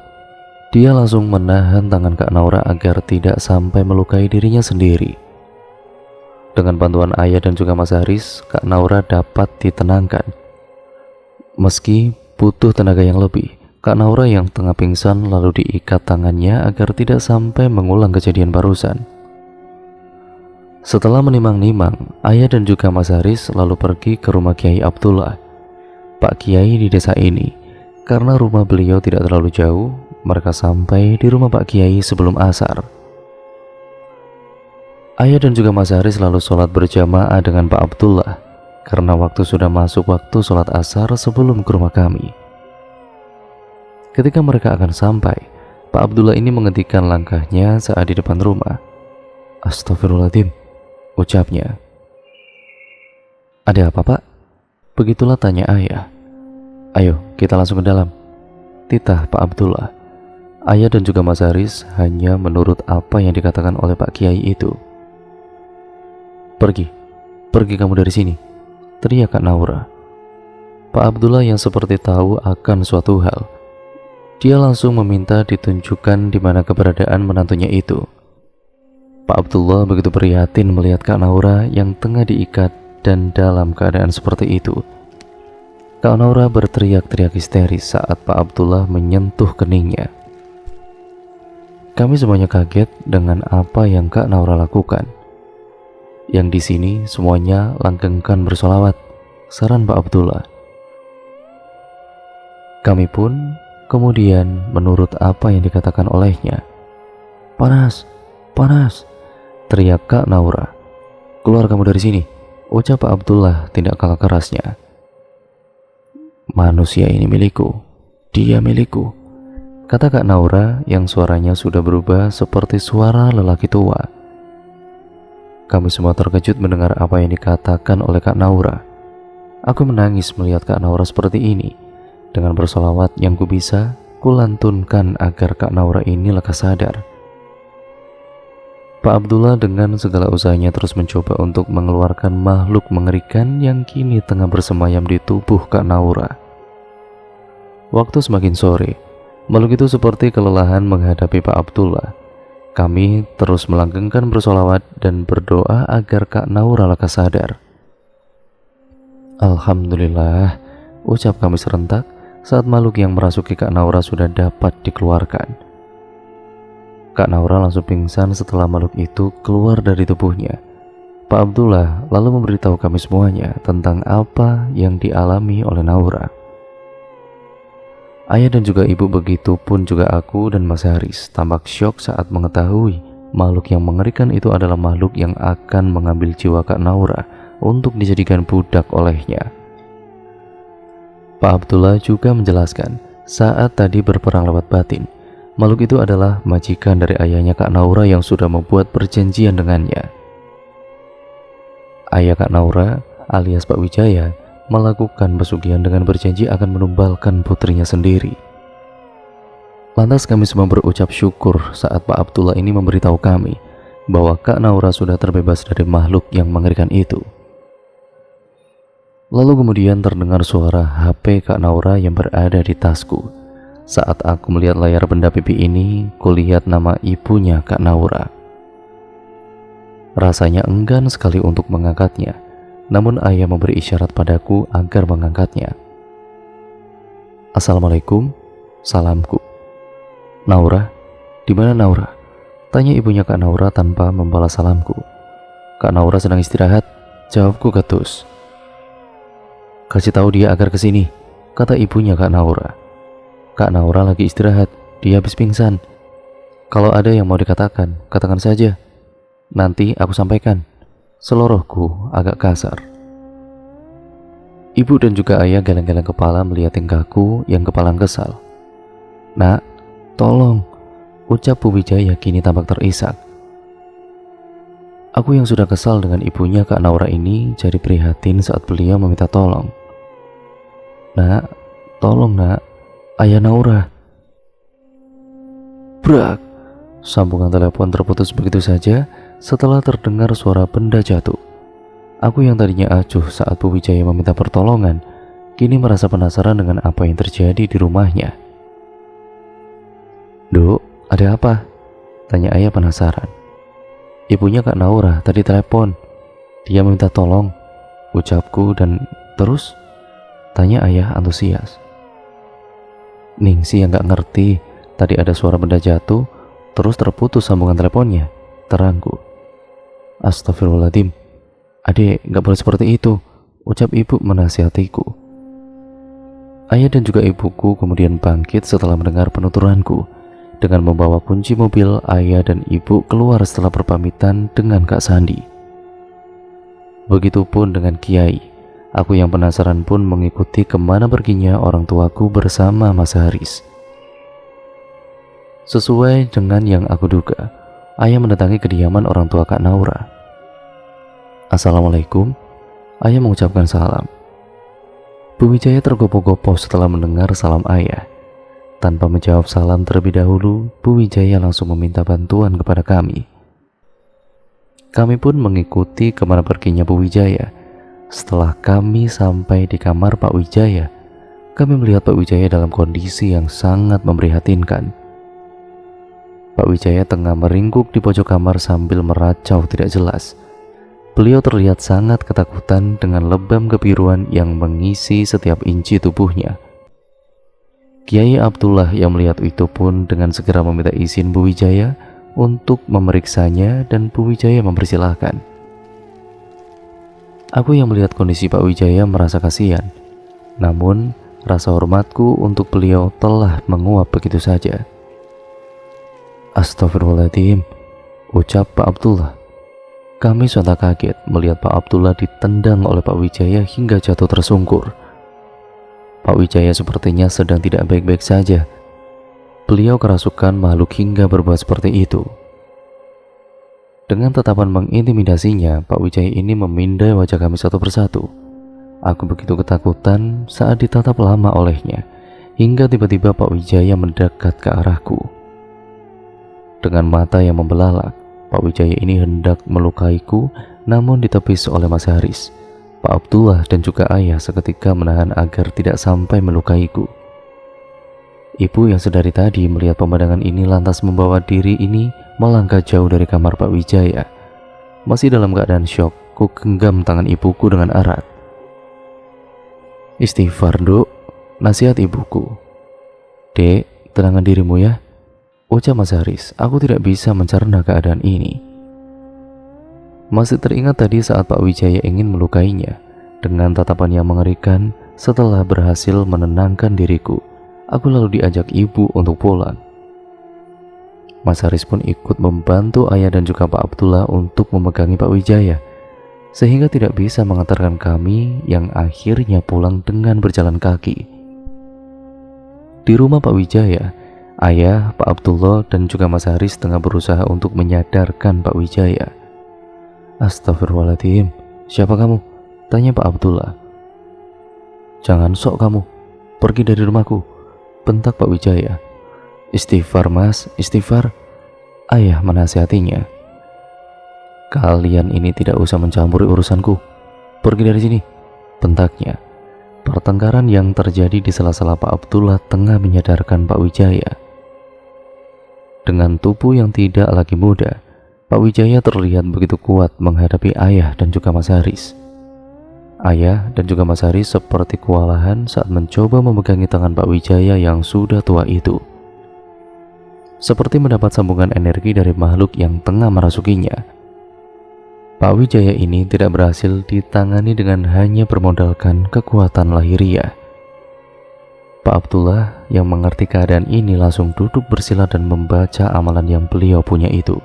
[SPEAKER 1] dia langsung menahan tangan Kak Naura agar tidak sampai melukai dirinya sendiri. Dengan bantuan ayah dan juga Mas Haris, Kak Naura dapat ditenangkan. Meski butuh tenaga yang lebih, Kak Naura yang tengah pingsan lalu diikat tangannya agar tidak sampai mengulang kejadian barusan. Setelah menimang-nimang, ayah dan juga Mas Haris lalu pergi ke rumah Kiai Abdullah, Pak Kiai di desa ini. Karena rumah beliau tidak terlalu jauh, mereka sampai di rumah Pak Kiai sebelum asar. Ayah dan juga Mas Haris lalu sholat berjamaah dengan Pak Abdullah, karena waktu sudah masuk waktu sholat asar sebelum ke rumah kami. Ketika mereka akan sampai, Pak Abdullah ini menghentikan langkahnya saat di depan rumah. "Astagfirullahaladzim," ucapnya. "Ada apa, Pak?" Begitulah tanya ayah. "Ayo kita langsung ke dalam," titah Pak Abdullah. Ayah dan juga Mas Haris hanya menurut apa yang dikatakan oleh Pak Kiai itu. Pergi kamu dari sini," teriak Kak Naura. Pak Abdullah yang seperti tahu akan suatu hal, dia langsung meminta ditunjukkan di mana keberadaan menantunya itu. Pak Abdullah begitu prihatin melihat Kak Naura yang tengah diikat dan dalam keadaan seperti itu. Kak Naura berteriak-teriak histeris saat Pak Abdullah menyentuh keningnya. Kami semuanya kaget dengan apa yang Kak Naura lakukan. "Yang di sini semuanya langgengkan bersolawat," saran Pak Abdullah. Kami pun kemudian menurut apa yang dikatakan olehnya. "Panas, panas," teriak Kak Naura. "Keluar kamu dari sini," ucap Pak Abdullah tidak kalah kerasnya. "Manusia ini milikku, dia milikku," kata Kak Naura yang suaranya sudah berubah seperti suara lelaki tua. Kami semua terkejut mendengar apa yang dikatakan oleh Kak Naura. Aku menangis melihat Kak Naura seperti ini. Dengan bersolawat yang ku bisa, kulantunkan agar Kak Naura ini lekas sadar. Pak Abdullah dengan segala usahanya terus mencoba untuk mengeluarkan makhluk mengerikan yang kini tengah bersemayam di tubuh Kak Naura. Waktu semakin sore, makhluk itu seperti kelelahan menghadapi Pak Abdullah. Kami terus melanggengkan bersolawat dan berdoa agar Kak Naura lekas sadar. "Alhamdulillah," ucap kami serentak saat makhluk yang merasuki Kak Naura sudah dapat dikeluarkan. Kak Naura langsung pingsan setelah makhluk itu keluar dari tubuhnya. Pak Abdullah lalu memberitahu kami semuanya tentang apa yang dialami oleh Naura. Ayah dan juga ibu, begitu pun juga aku dan Mas Haris, tampak syok saat mengetahui makhluk yang mengerikan itu adalah makhluk yang akan mengambil jiwa Kak Naura untuk dijadikan budak olehnya. Pak Abdullah juga menjelaskan saat tadi berperang lewat batin, makhluk itu adalah majikan dari ayahnya Kak Naura yang sudah membuat perjanjian dengannya. Ayah Kak Naura alias Pak Wijaya melakukan pesugihan dengan berjanji akan menumbalkan putrinya sendiri. Lantas kami semua berucap syukur saat Pak Abdullah ini memberitahu kami bahwa Kak Naura sudah terbebas dari makhluk yang mengerikan itu. Lalu kemudian terdengar suara HP Kak Naura yang berada di tasku. Saat aku melihat layar benda pipi ini, kulihat nama ibunya Kak Naura. Rasanya enggan sekali untuk mengangkatnya. Namun ayah memberi isyarat padaku agar mengangkatnya. Assalamualaikum, salamku. Naura, di mana Naura? Tanya ibunya Kak Naura tanpa membalas salamku. Kak Naura sedang istirahat, jawabku ketus. Kasih tahu dia agar kesini, kata ibunya Kak Naura. Kak Naura lagi istirahat, dia habis pingsan. Kalau ada yang mau dikatakan, katakan saja. Nanti aku sampaikan. Selorohku agak kasar. Ibu dan juga ayah geleng-geleng kepala melihat tingkahku yang kepalang kesal. Nak, tolong, ucap Bu Wijaya kini tampak terisak. Aku yang sudah kesal dengan ibunya Kak Naura ini jadi prihatin saat beliau meminta tolong. Nak, tolong nak, ayah Naura. Brak, sambungan telepon terputus begitu saja setelah terdengar suara benda jatuh. Aku yang tadinya acuh saat Bu Wijaya meminta pertolongan, kini merasa penasaran dengan apa yang terjadi di rumahnya. Duk, ada apa? Tanya ayah penasaran. Ibunya Kak Naura tadi telepon. Dia meminta tolong, ucapku, dan terus? Tanya ayah antusias. Ningsi yang gak ngerti, tadi ada suara benda jatuh, terus terputus sambungan teleponnya, terangku. Astagfirullahaladzim, adik gak boleh seperti itu, ucap ibu menasihatiku. Ayah dan juga ibuku kemudian bangkit setelah mendengar penuturanku. Dengan membawa kunci mobil, ayah dan ibu keluar setelah berpamitan dengan Kak Sandi. Begitupun dengan Kiai. Aku yang penasaran pun mengikuti kemana perginya orang tuaku bersama Mas Haris. Sesuai dengan yang aku duga, ayah mendatangi kediaman orang tua Kak Naura. Assalamualaikum, ayah mengucapkan salam. Bu Wijaya tergopoh-gopoh setelah mendengar salam ayah. Tanpa menjawab salam terlebih dahulu, Bu Wijaya langsung meminta bantuan kepada kami. Kami pun mengikuti kemana perginya Bu Wijaya. Setelah kami sampai di kamar Pak Wijaya, kami melihat Pak Wijaya dalam kondisi yang sangat memprihatinkan. Pak Wijaya tengah meringkuk di pojok kamar sambil meracau tidak jelas. Beliau terlihat sangat ketakutan dengan lebam kebiruan yang mengisi setiap inci tubuhnya. Kiai Abdullah yang melihat itu pun dengan segera meminta izin Bu Wijaya untuk memeriksanya dan Bu Wijaya mempersilahkan. Aku yang melihat kondisi Pak Wijaya merasa kasihan, namun rasa hormatku untuk beliau telah menguap begitu saja. Astagfirullahaladzim, ucap Pak Abdullah. Kami sontak kaget melihat Pak Abdullah ditendang oleh Pak Wijaya hingga jatuh tersungkur. Pak Wijaya sepertinya sedang tidak baik-baik saja. Beliau kerasukan makhluk hingga berbuat seperti itu. Dengan tatapan mengintimidasinya, Pak Wijaya ini memindai wajah kami satu persatu. Aku begitu ketakutan saat ditatap lama olehnya, hingga tiba-tiba Pak Wijaya mendekat ke arahku. Dengan mata yang membelalak, Pak Wijaya ini hendak melukaiku, namun ditepis oleh Mas Haris. Pak Abdullah dan juga ayah seketika menahan agar tidak sampai melukaiku. Ibu yang sedari tadi melihat pemandangan ini lantas membawa diri ini melangkah jauh dari kamar Pak Wijaya. Masih dalam keadaan syok, ku genggam tangan ibuku dengan erat. Istighfar, Duk, nasihat ibuku. Dek, tenangkan dirimu ya, ucap Mas Haris. Aku tidak bisa mencerna keadaan ini. Masih teringat tadi saat Pak Wijaya ingin melukainya dengan tatapan yang mengerikan. Setelah berhasil menenangkan diriku, aku lalu diajak ibu untuk pulang. Mas Haris pun ikut membantu ayah dan juga Pak Abdullah untuk memegangi Pak Wijaya, sehingga tidak bisa mengantarkan kami yang akhirnya pulang dengan berjalan kaki. Di rumah Pak Wijaya, ayah, Pak Abdullah, dan juga Mas Haris tengah berusaha untuk menyadarkan Pak Wijaya. Astagfirullahaladzim, siapa kamu? Tanya Pak Abdullah. Jangan sok kamu, pergi dari rumahku, bentak Pak Wijaya. Istighfar mas, istighfar, ayah menasihatinya. Kalian ini tidak usah mencampuri urusanku, pergi dari sini, bentaknya. Pertengkaran yang terjadi di sela-sela Pak Abdullah tengah menyadarkan Pak Wijaya. Dengan tubuh yang tidak lagi muda, Pak Wijaya terlihat begitu kuat menghadapi ayah dan juga Mas Haris. Ayah dan juga Mas Haris seperti kewalahan saat mencoba memegangi tangan Pak Wijaya yang sudah tua itu. Seperti mendapat sambungan energi dari makhluk yang tengah merasukinya. Pak Wijaya ini tidak berhasil ditangani dengan hanya bermodalkan kekuatan lahiriah. Pak Abdullah yang mengerti keadaan ini langsung duduk bersila dan membaca amalan yang beliau punya itu.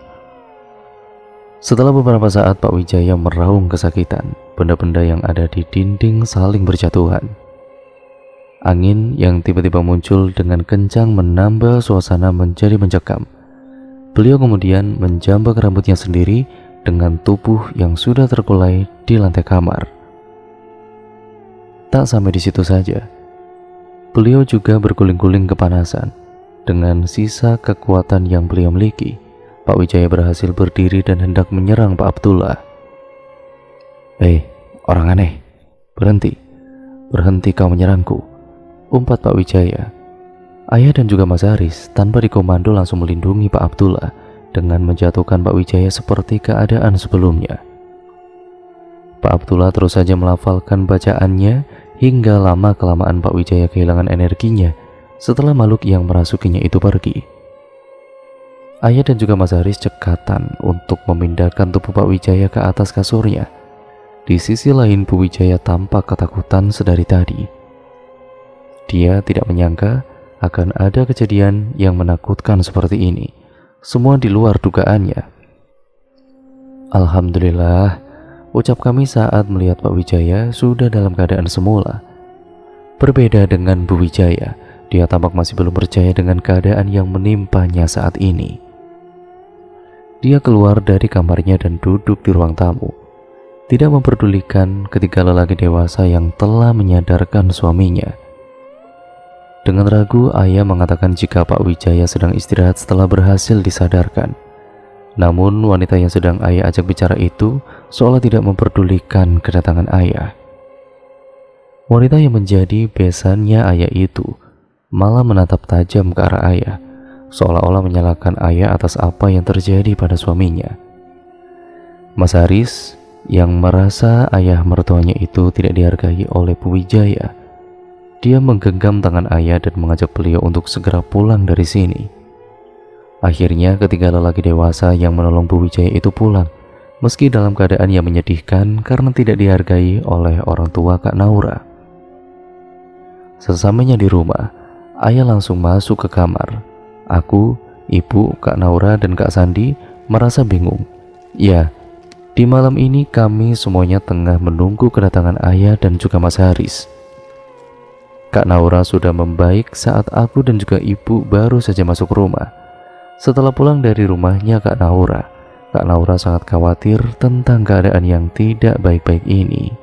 [SPEAKER 1] Setelah beberapa saat Pak Wijaya meraung kesakitan, benda-benda yang ada di dinding saling berjatuhan. Angin yang tiba-tiba muncul dengan kencang menambah suasana menjadi mencekam. Beliau kemudian menjambak rambutnya sendiri dengan tubuh yang sudah terkulai di lantai kamar. Tak sampai di situ saja, beliau juga berguling-guling kepanasan. Dengan sisa kekuatan yang beliau miliki, Pak Wijaya berhasil berdiri dan hendak menyerang Pak Abdullah. Orang aneh, berhenti, berhenti kau menyerangku, umpat Pak Wijaya. Ayah dan juga Mas Haris tanpa dikomando langsung melindungi Pak Abdullah dengan menjatuhkan Pak Wijaya seperti keadaan sebelumnya. Pak Abdullah terus saja melafalkan bacaannya hingga lama-kelamaan Pak Wijaya kehilangan energinya setelah makhluk yang merasukinya itu pergi. Ayah dan juga Mas Haris cekatan untuk memindahkan tubuh Pak Wijaya ke atas kasurnya. Di sisi lain, Bu Wijaya tampak ketakutan sedari tadi. Dia tidak menyangka akan ada kejadian yang menakutkan seperti ini. Semua di luar dugaannya. Alhamdulillah, ucap kami saat melihat Pak Wijaya sudah dalam keadaan semula. Berbeda dengan Bu Wijaya, dia tampak masih belum percaya dengan keadaan yang menimpanya saat ini. Dia keluar dari kamarnya dan duduk di ruang tamu, tidak memperdulikan ketiga lelaki dewasa yang telah menyadarkan suaminya. Dengan ragu, ayah mengatakan jika Pak Wijaya sedang istirahat setelah berhasil disadarkan. Namun wanita yang sedang ayah ajak bicara itu seolah tidak memperdulikan kedatangan ayah. Wanita yang menjadi besannya ayah itu malah menatap tajam ke arah ayah, seolah-olah menyalahkan ayah atas apa yang terjadi pada suaminya. Mas Haris yang merasa ayah mertuanya itu tidak dihargai oleh Bu Wijaya, dia menggenggam tangan ayah dan mengajak beliau untuk segera pulang dari sini. Akhirnya ketiga lelaki dewasa yang menolong Bu Wijaya itu pulang, meski dalam keadaan yang menyedihkan karena tidak dihargai oleh orang tua Kak Naura. Sesamanya di rumah, ayah langsung masuk ke kamar. Aku, ibu, Kak Naura, dan Kak Sandi merasa bingung. Ya, di malam ini kami semuanya tengah menunggu kedatangan ayah dan juga Mas Haris. Kak Naura sudah membaik saat aku dan juga ibu baru saja masuk rumah. Setelah pulang dari rumahnya Kak Naura sangat khawatir tentang keadaan yang tidak baik-baik ini.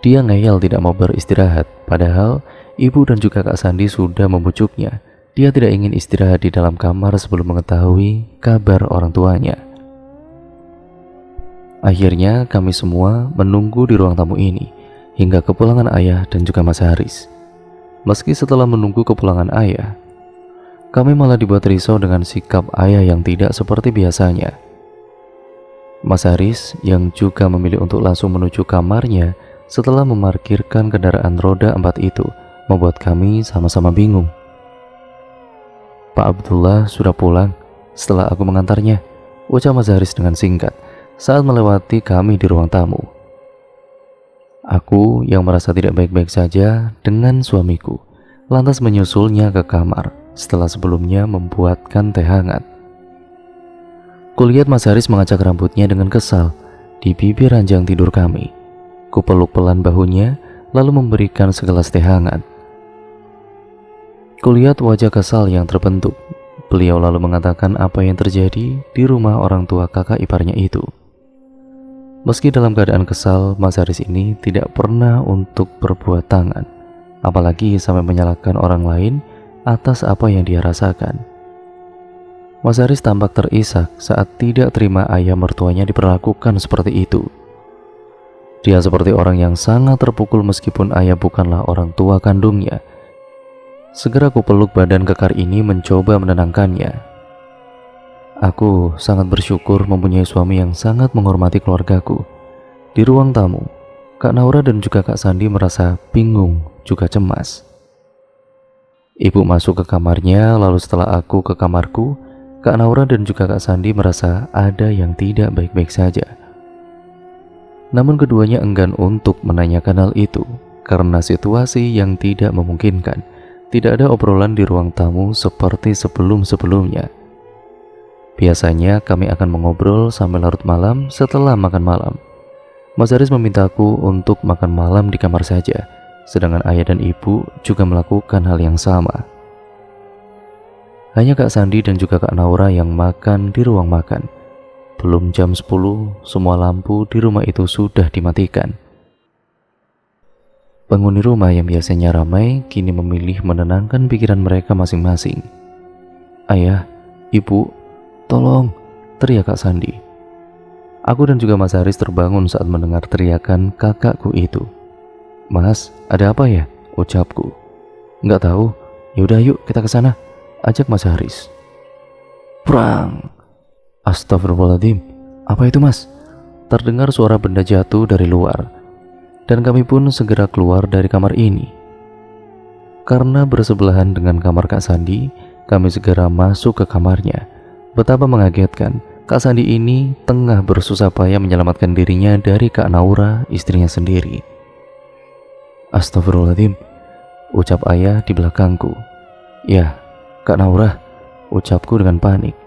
[SPEAKER 1] Dia ngeyel tidak mau beristirahat, padahal ibu dan juga Kak Sandi sudah membujuknya. Dia tidak ingin istirahat di dalam kamar sebelum mengetahui kabar orang tuanya. Akhirnya kami semua menunggu di ruang tamu ini hingga kepulangan ayah dan juga Mas Haris. Meski setelah menunggu kepulangan ayah, kami malah dibuat risau dengan sikap ayah yang tidak seperti biasanya. Mas Haris yang juga memilih untuk langsung menuju kamarnya setelah memarkirkan kendaraan roda 4 itu membuat kami sama-sama bingung. Pak Abdullah sudah pulang setelah aku mengantarnya, ucap Mas Haris dengan singkat saat melewati kami di ruang tamu. Aku yang merasa tidak baik-baik saja dengan suamiku, lantas menyusulnya ke kamar setelah sebelumnya membuatkan teh hangat. Kulihat Mas Haris mengacak rambutnya dengan kesal di bibir ranjang tidur kami. Kupeluk pelan bahunya, lalu memberikan segelas teh hangat. Kulihat wajah kesal yang terbentuk. Beliau lalu mengatakan apa yang terjadi di rumah orang tua kakak iparnya itu. Meski dalam keadaan kesal, Mas Haris ini tidak pernah untuk berbuat tangan, apalagi sampai menyalahkan orang lain atas apa yang dia rasakan. Mas Haris tampak terisak saat tidak terima ayah mertuanya diperlakukan seperti itu. Dia seperti orang yang sangat terpukul meskipun ayah bukanlah orang tua kandungnya. Segera kupeluk badan kekar ini mencoba menenangkannya. Aku sangat bersyukur mempunyai suami yang sangat menghormati keluargaku. Di ruang tamu, Kak Naura dan juga Kak Sandi merasa bingung juga cemas. Ibu masuk ke kamarnya, lalu setelah aku ke kamarku, Kak Naura dan juga Kak Sandi merasa ada yang tidak baik-baik saja. Namun keduanya enggan untuk menanyakan hal itu karena situasi yang tidak memungkinkan. Tidak ada obrolan di ruang tamu seperti sebelum-sebelumnya. Biasanya kami akan mengobrol sampai larut malam setelah makan malam. Mas Haris memintaku untuk makan malam di kamar saja, sedangkan ayah dan ibu juga melakukan hal yang sama. Hanya Kak Sandi dan juga Kak Naura yang makan di ruang makan. Belum jam 10, semua lampu di rumah itu sudah dimatikan. Penghuni rumah yang biasanya ramai kini memilih menenangkan pikiran mereka masing-masing. Ayah, ibu, tolong, teriak Kak Sandi. Aku dan juga Mas Haris terbangun saat mendengar teriakan kakakku itu. Mas, ada apa ya? Ucapku. Nggak tahu. Yaudah yuk kita ke sana, ajak Mas Haris. Prang. Astagfirullahaladzim. Apa itu Mas? Terdengar suara benda jatuh dari luar. Dan kami pun segera keluar dari kamar ini. Karena bersebelahan dengan kamar Kak Sandi, kami segera masuk ke kamarnya. Betapa mengagetkan, Kak Sandi ini tengah bersusah payah menyelamatkan dirinya dari Kak Naura, istrinya sendiri. Astagfirullahaladzim, ucap ayah di belakangku. Ya, Kak Naura, ucapku dengan panik.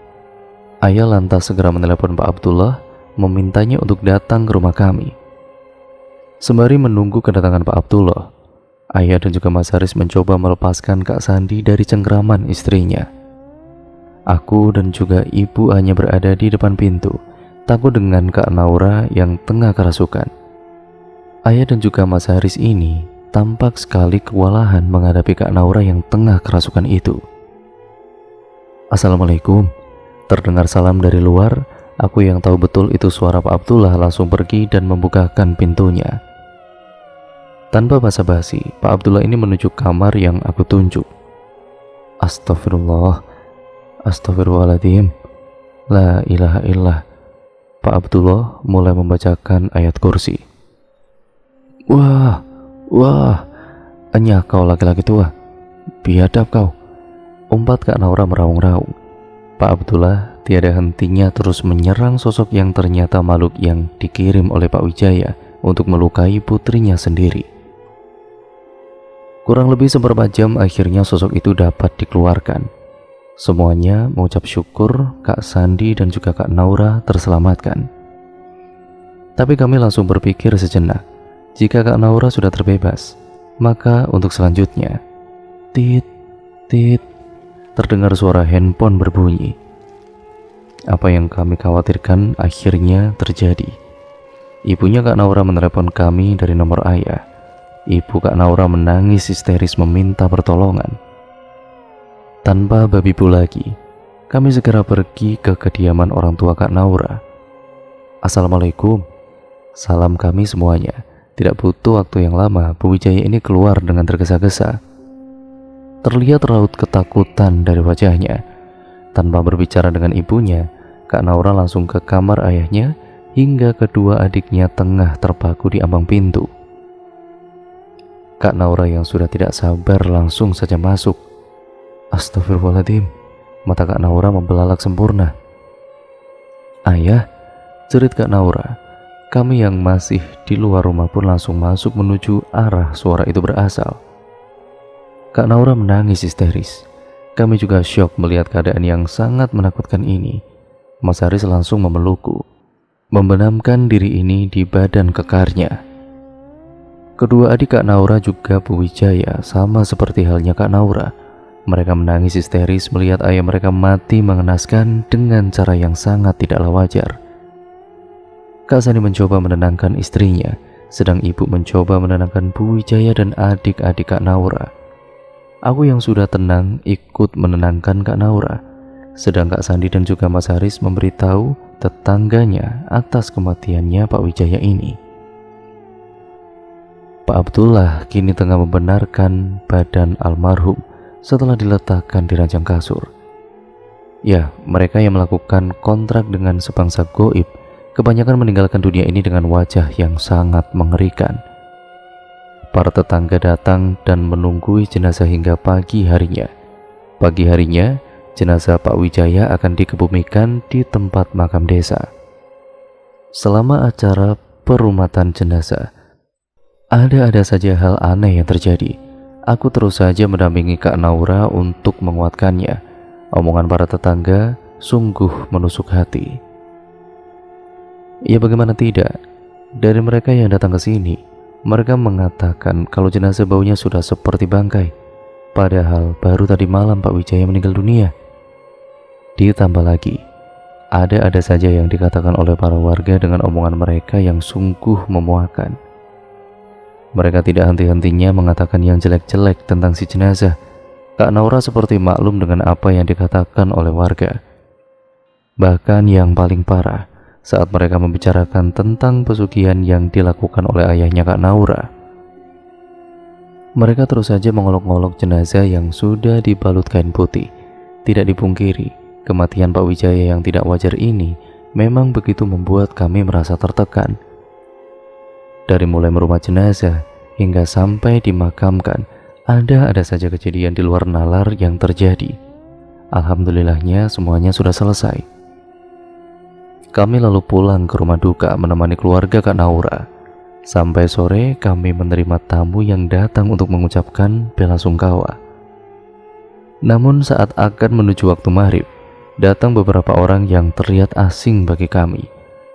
[SPEAKER 1] Ayah lantas segera menelepon Pak Abdullah, memintanya untuk datang ke rumah kami. Sembari menunggu kedatangan Pak Abdullah, ayah dan juga Mas Haris mencoba melepaskan Kak Sandi dari cengkraman istrinya. Aku dan juga ibu hanya berada di depan pintu, takut dengan Kak Naura yang tengah kerasukan. Ayah dan juga Mas Haris ini tampak sekali kewalahan menghadapi Kak Naura yang tengah kerasukan itu. Assalamualaikum. Terdengar salam dari luar. Aku yang tahu betul itu suara Pak Abdullah langsung pergi dan membukakan pintunya. Tanpa basa-basi, Pak Abdullah ini menuju kamar yang aku tunjuk. Astagfirullah, astagfirullahaladzim, la ilaha illallah. Pak Abdullah mulai membacakan ayat kursi. Wah, kau laki-laki tua, biadab kau, umpat Kak Naura meraung-raung. Pak Abdullah tiada hentinya terus menyerang sosok yang ternyata makhluk yang dikirim oleh Pak Wijaya untuk melukai putrinya sendiri. Kurang lebih seperempat jam akhirnya sosok itu dapat dikeluarkan. Semuanya mengucap syukur Kak Sandi dan juga Kak Naura terselamatkan. Tapi kami langsung berpikir sejenak, jika Kak Naura sudah terbebas, maka untuk selanjutnya, tit, terdengar suara handphone berbunyi. Apa yang kami khawatirkan akhirnya terjadi. Ibunya Kak Naura menelepon kami dari nomor ayah. Ibu Kak Naura menangis histeris meminta pertolongan. Tanpa babi bu lagi, kami segera pergi ke kediaman orang tua Kak Naura. Assalamualaikum. Salam kami semuanya. Tidak butuh waktu yang lama, Bu Wijaya ini keluar dengan tergesa-gesa. Terlihat raut ketakutan dari wajahnya. Tanpa berbicara dengan ibunya, Kak Naura langsung ke kamar ayahnya hingga kedua adiknya tengah terpaku di ambang pintu. Kak Naura yang sudah tidak sabar langsung saja masuk. Astagfirullahaladzim, mata Kak Naura membelalak sempurna. Ayah, Cerit Kak Naura. Kami yang masih di luar rumah pun langsung masuk menuju arah suara itu berasal. Kak Naura menangis histeris. Kami juga syok melihat keadaan yang sangat menakutkan ini. Mas Haris langsung memelukku, membenamkan diri ini di badan kekarnya. Kedua adik Kak Naura juga Bu Wijaya, sama seperti halnya Kak Naura. Mereka menangis histeris melihat ayah mereka mati mengenaskan dengan cara yang sangat tidaklah wajar. Kak Sani mencoba menenangkan istrinya, sedang ibu mencoba menenangkan Bu Wijaya dan adik-adik Kak Naura. Aku yang sudah tenang ikut menenangkan Kak Naura, sedang Kak Sandi dan juga Mas Haris memberitahu tetangganya atas kematiannya Pak Wijaya ini. Pak Abdullah kini tengah membenarkan badan almarhum setelah diletakkan di ranjang kasur. Ya, mereka yang melakukan kontrak dengan sebangsa goib kebanyakan meninggalkan dunia ini dengan wajah yang sangat mengerikan. Para tetangga datang dan menunggui jenazah hingga pagi harinya. Pagi harinya, jenazah Pak Wijaya akan dikebumikan di tempat makam desa. Selama acara perumatan jenazah, ada saja hal aneh yang terjadi. Aku terus saja mendampingi Kak Naura untuk menguatkannya. Omongan para tetangga sungguh menusuk hati. Ya bagaimana tidak, dari mereka yang datang ke sini, mereka mengatakan kalau jenazah baunya sudah seperti bangkai. Padahal baru tadi malam Pak Wijaya meninggal dunia. Ditambah lagi, ada saja yang dikatakan oleh para warga dengan omongan mereka yang sungguh memuakkan. Mereka tidak henti-hentinya mengatakan yang jelek-jelek tentang si jenazah. Kak Naura seperti maklum dengan apa yang dikatakan oleh warga. Bahkan yang paling parah, saat mereka membicarakan tentang pesugihan yang dilakukan oleh ayahnya Kak Naura, mereka terus saja mengolok-olok jenazah yang sudah dibalut kain putih. Tidak dipungkiri, kematian Pak Wijaya yang tidak wajar ini memang begitu membuat kami merasa tertekan. Dari mulai merumah jenazah hingga sampai dimakamkan, ada saja kejadian di luar nalar yang terjadi. Alhamdulillahnya semuanya sudah selesai. Kami lalu pulang ke rumah duka menemani keluarga Kak Naura. Sampai sore kami menerima tamu yang datang untuk mengucapkan bela sungkawa. Namun saat akan menuju waktu maghrib, datang beberapa orang yang terlihat asing bagi kami.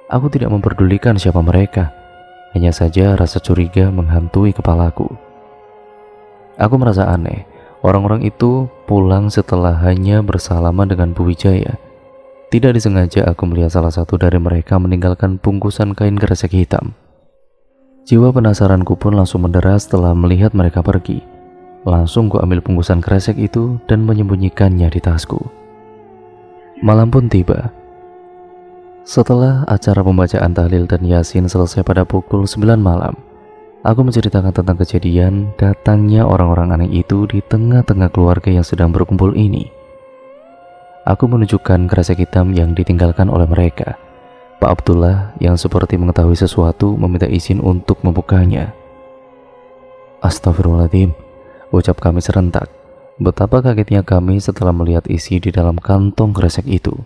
[SPEAKER 1] Aku tidak memperdulikan siapa mereka. Hanya saja rasa curiga menghantui kepalaku. Aku merasa aneh, orang-orang itu pulang setelah hanya bersalaman dengan Bu Wijaya. Tidak disengaja aku melihat salah satu dari mereka meninggalkan bungkusan kain kresek hitam. Jiwa penasaranku pun langsung menderas setelah melihat mereka pergi. Langsung ku ambil bungkusan kresek itu dan menyembunyikannya di tasku. Malam pun tiba. Setelah acara pembacaan tahlil dan yasin selesai pada pukul 9 malam, aku menceritakan tentang kejadian datangnya orang-orang aneh itu di tengah-tengah keluarga yang sedang berkumpul ini. Aku menunjukkan kresek hitam yang ditinggalkan oleh mereka. Pak Abdullah yang seperti mengetahui sesuatu meminta izin untuk membukanya. Astagfirullahaladzim, ucap kami serentak. Betapa kagetnya kami setelah melihat isi di dalam kantong kresek itu.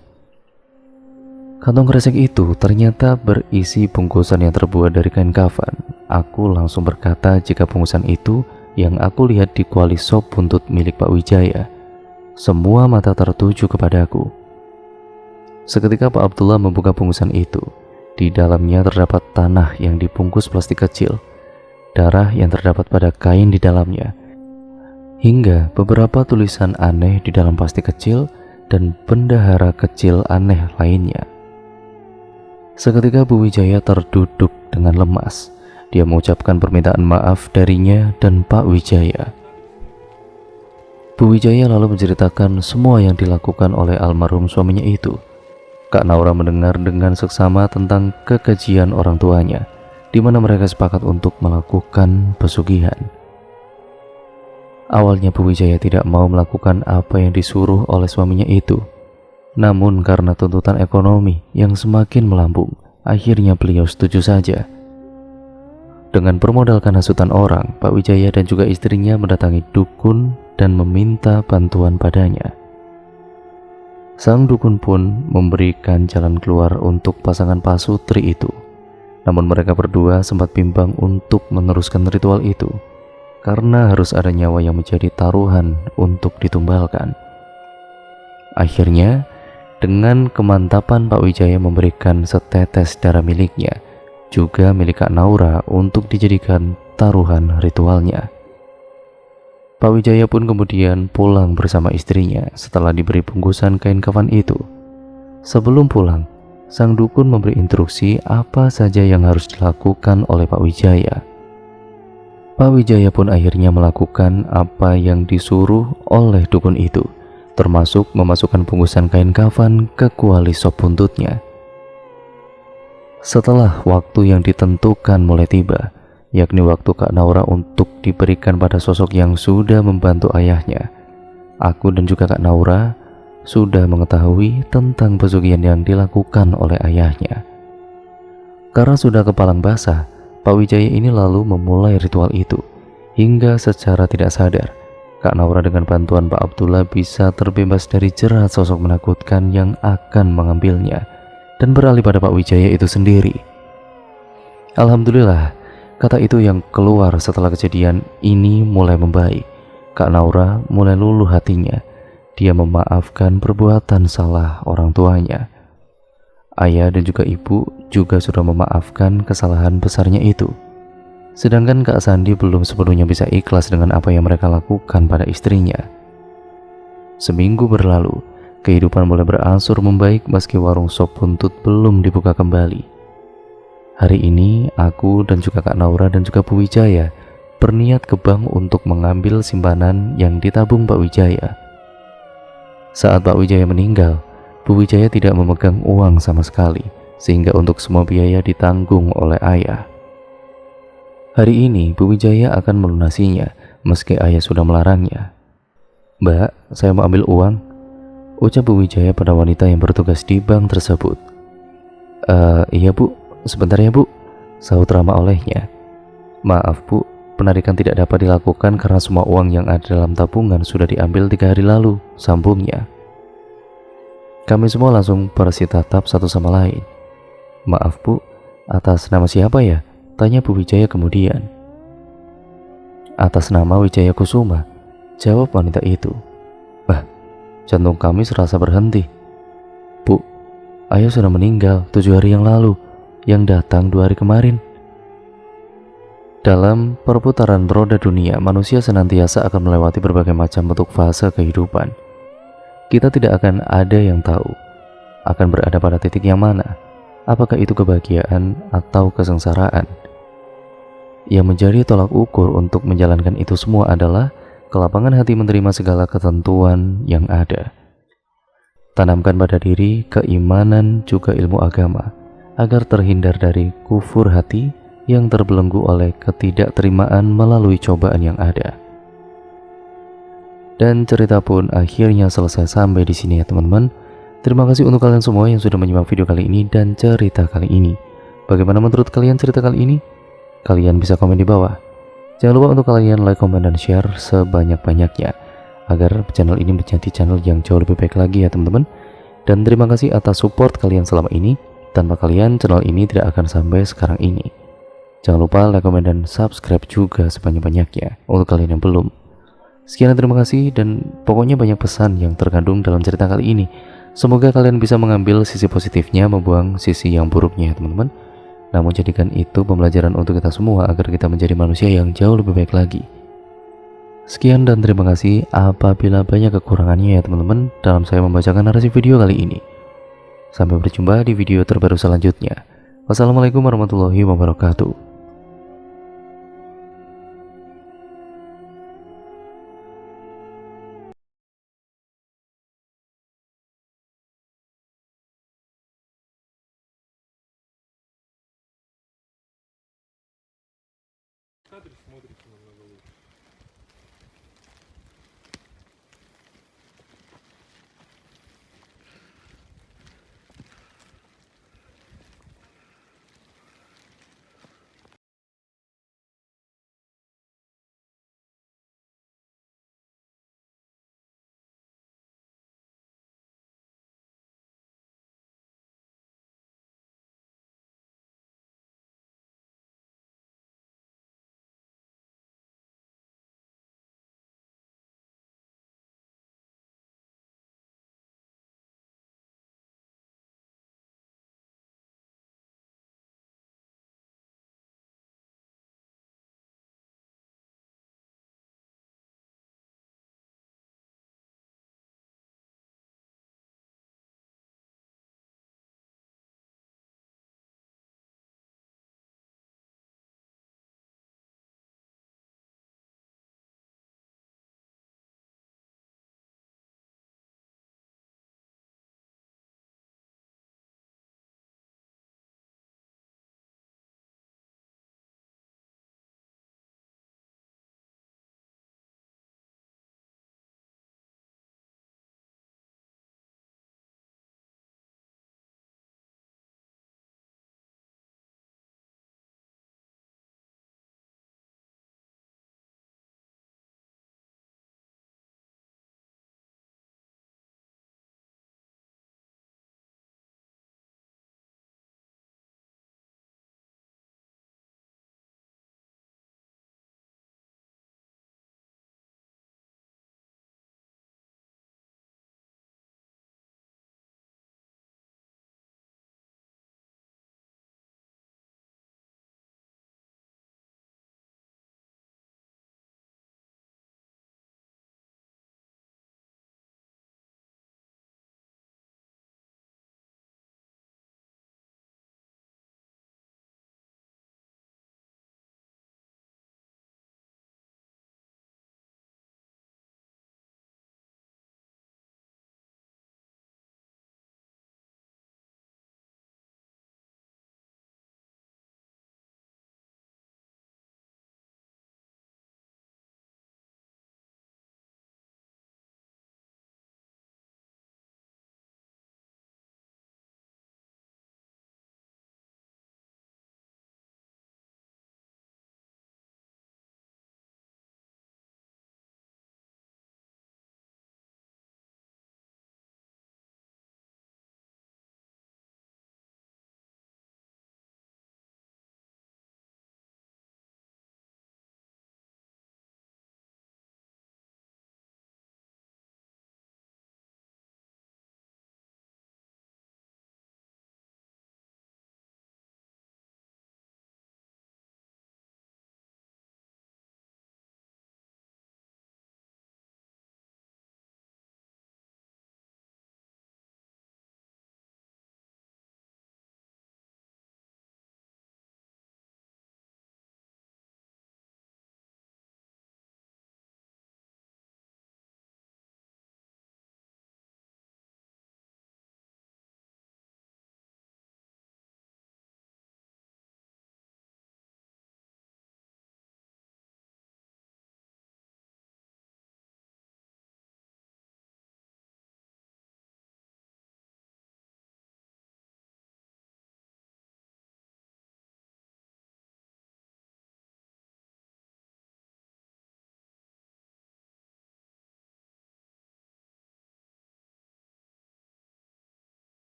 [SPEAKER 1] Kantong kresek itu ternyata berisi bungkusan yang terbuat dari kain kafan. Aku langsung berkata jika bungkusan itu yang aku lihat di kuali sop buntut milik Pak Wijaya. Semua mata tertuju kepadaku. Seketika Pak Abdullah membuka bungkusan itu. Di dalamnya terdapat tanah yang dibungkus plastik kecil, darah yang terdapat pada kain di dalamnya, hingga beberapa tulisan aneh di dalam plastik kecil dan bendahara kecil aneh lainnya. Seketika Bu Wijaya terduduk dengan lemas. Dia mengucapkan permintaan maaf darinya dan Pak Wijaya. Bu Wijaya lalu menceritakan semua yang dilakukan oleh almarhum suaminya itu. Kak Naura mendengar dengan seksama tentang kekejian orang tuanya, di mana mereka sepakat untuk melakukan pesugihan. Awalnya Bu Wijaya tidak mau melakukan apa yang disuruh oleh suaminya itu. Namun karena tuntutan ekonomi yang semakin melambung, akhirnya beliau setuju saja. Dengan bermodalkan hasutan orang, Pak Wijaya dan juga istrinya mendatangi dukun dan meminta bantuan padanya. Sang dukun pun memberikan jalan keluar untuk pasangan pasutri itu. Namun mereka berdua sempat bimbang untuk meneruskan ritual itu karena harus ada nyawa yang menjadi taruhan untuk ditumbalkan. Akhirnya, dengan kemantapan Pak Wijaya memberikan setetes darah miliknya, juga milik Kak Naura untuk dijadikan taruhan ritualnya. Pak Wijaya pun kemudian pulang bersama istrinya setelah diberi bungkusan kain kafan itu. Sebelum pulang, sang dukun memberi instruksi apa saja yang harus dilakukan oleh Pak Wijaya. Pak Wijaya pun akhirnya melakukan apa yang disuruh oleh dukun itu, termasuk memasukkan bungkusan kain kafan ke kuali sop buntutnya. Setelah waktu yang ditentukan mulai tiba, yakni waktu Kak Naura untuk diberikan pada sosok yang sudah membantu ayahnya, aku dan juga Kak Naura sudah mengetahui tentang pesugihan yang dilakukan oleh ayahnya. Karena sudah kepalang basah, Pak Wijaya ini lalu memulai ritual itu, hingga secara tidak sadar Kak Naura dengan bantuan Pak Abdullah bisa terbebas dari jerat sosok menakutkan yang akan mengambilnya dan beralih pada Pak Wijaya itu sendiri. Alhamdulillah, kata itu yang keluar setelah kejadian ini mulai membaik. Kak Naura mulai luluh hatinya. Dia memaafkan perbuatan salah orang tuanya. Ayah dan juga ibu juga sudah memaafkan kesalahan besarnya itu. Sedangkan Kak Sandi belum sepenuhnya bisa ikhlas dengan apa yang mereka lakukan pada istrinya. Seminggu berlalu, kehidupan mulai berangsur membaik meski warung sop buntut belum dibuka kembali. Hari ini, aku dan juga Kak Naura dan juga Bu Wijaya berniat ke bank untuk mengambil simpanan yang ditabung Pak Wijaya. Saat Pak Wijaya meninggal, Bu Wijaya tidak memegang uang sama sekali, sehingga untuk semua biaya ditanggung oleh ayah. Hari ini Bu Wijaya akan melunasinya, meski ayah sudah melarangnya. "Mbak, saya mau ambil uang," ucap Bu Wijaya pada wanita yang bertugas di bank tersebut. Iya Bu, sebentar ya Bu," sahut ramah olehnya. "Maaf Bu, penarikan tidak dapat dilakukan karena semua uang yang ada dalam tabungan sudah diambil 3 hari lalu," sambungnya. Kami semua langsung bersitahap satu sama lain. "Maaf Bu, atas nama siapa ya?" tanya Bu Wijaya kemudian. "Atas nama Wijaya Kusuma," jawab wanita itu. Bah, jantung kami serasa berhenti. "Bu, ayah sudah meninggal 7 hari yang lalu, yang datang 2 hari kemarin." Dalam perputaran roda dunia, manusia senantiasa akan melewati berbagai macam bentuk fase kehidupan. Kita tidak akan ada yang tahu akan berada pada titik yang mana, apakah itu kebahagiaan atau kesengsaraan. Yang menjadi tolak ukur untuk menjalankan itu semua adalah kelapangan hati menerima segala ketentuan yang ada. Tanamkan pada diri keimanan juga ilmu agama, agar terhindar dari kufur hati yang terbelenggu oleh ketidakterimaan melalui cobaan yang ada. Dan cerita pun akhirnya selesai sampai di sini ya teman-teman. Terima kasih untuk kalian semua yang sudah menyimak video kali ini dan cerita kali ini. Bagaimana menurut kalian cerita kali ini? Kalian bisa komen di bawah. Jangan lupa untuk kalian like, komen, dan share sebanyak-banyaknya agar channel ini menjadi channel yang jauh lebih baik lagi ya teman-teman. Dan terima kasih atas support kalian selama ini. Tanpa kalian channel ini tidak akan sampai sekarang ini. Jangan lupa like, komen, dan subscribe juga sebanyak-banyaknya untuk kalian yang belum. Sekian, terima kasih, dan pokoknya banyak pesan yang terkandung dalam cerita kali ini. Semoga kalian bisa mengambil sisi positifnya, membuang sisi yang buruknya ya teman-teman. Namun jadikan itu pembelajaran untuk kita semua agar kita menjadi manusia yang jauh lebih baik lagi. Sekian dan terima kasih. Apabila banyak kekurangannya ya teman-teman dalam saya membacakan narasi video kali ini. Sampai berjumpa di video terbaru selanjutnya. Wassalamualaikum warahmatullahi wabarakatuh.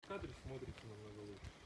[SPEAKER 2] кадре смотрите намного лучше.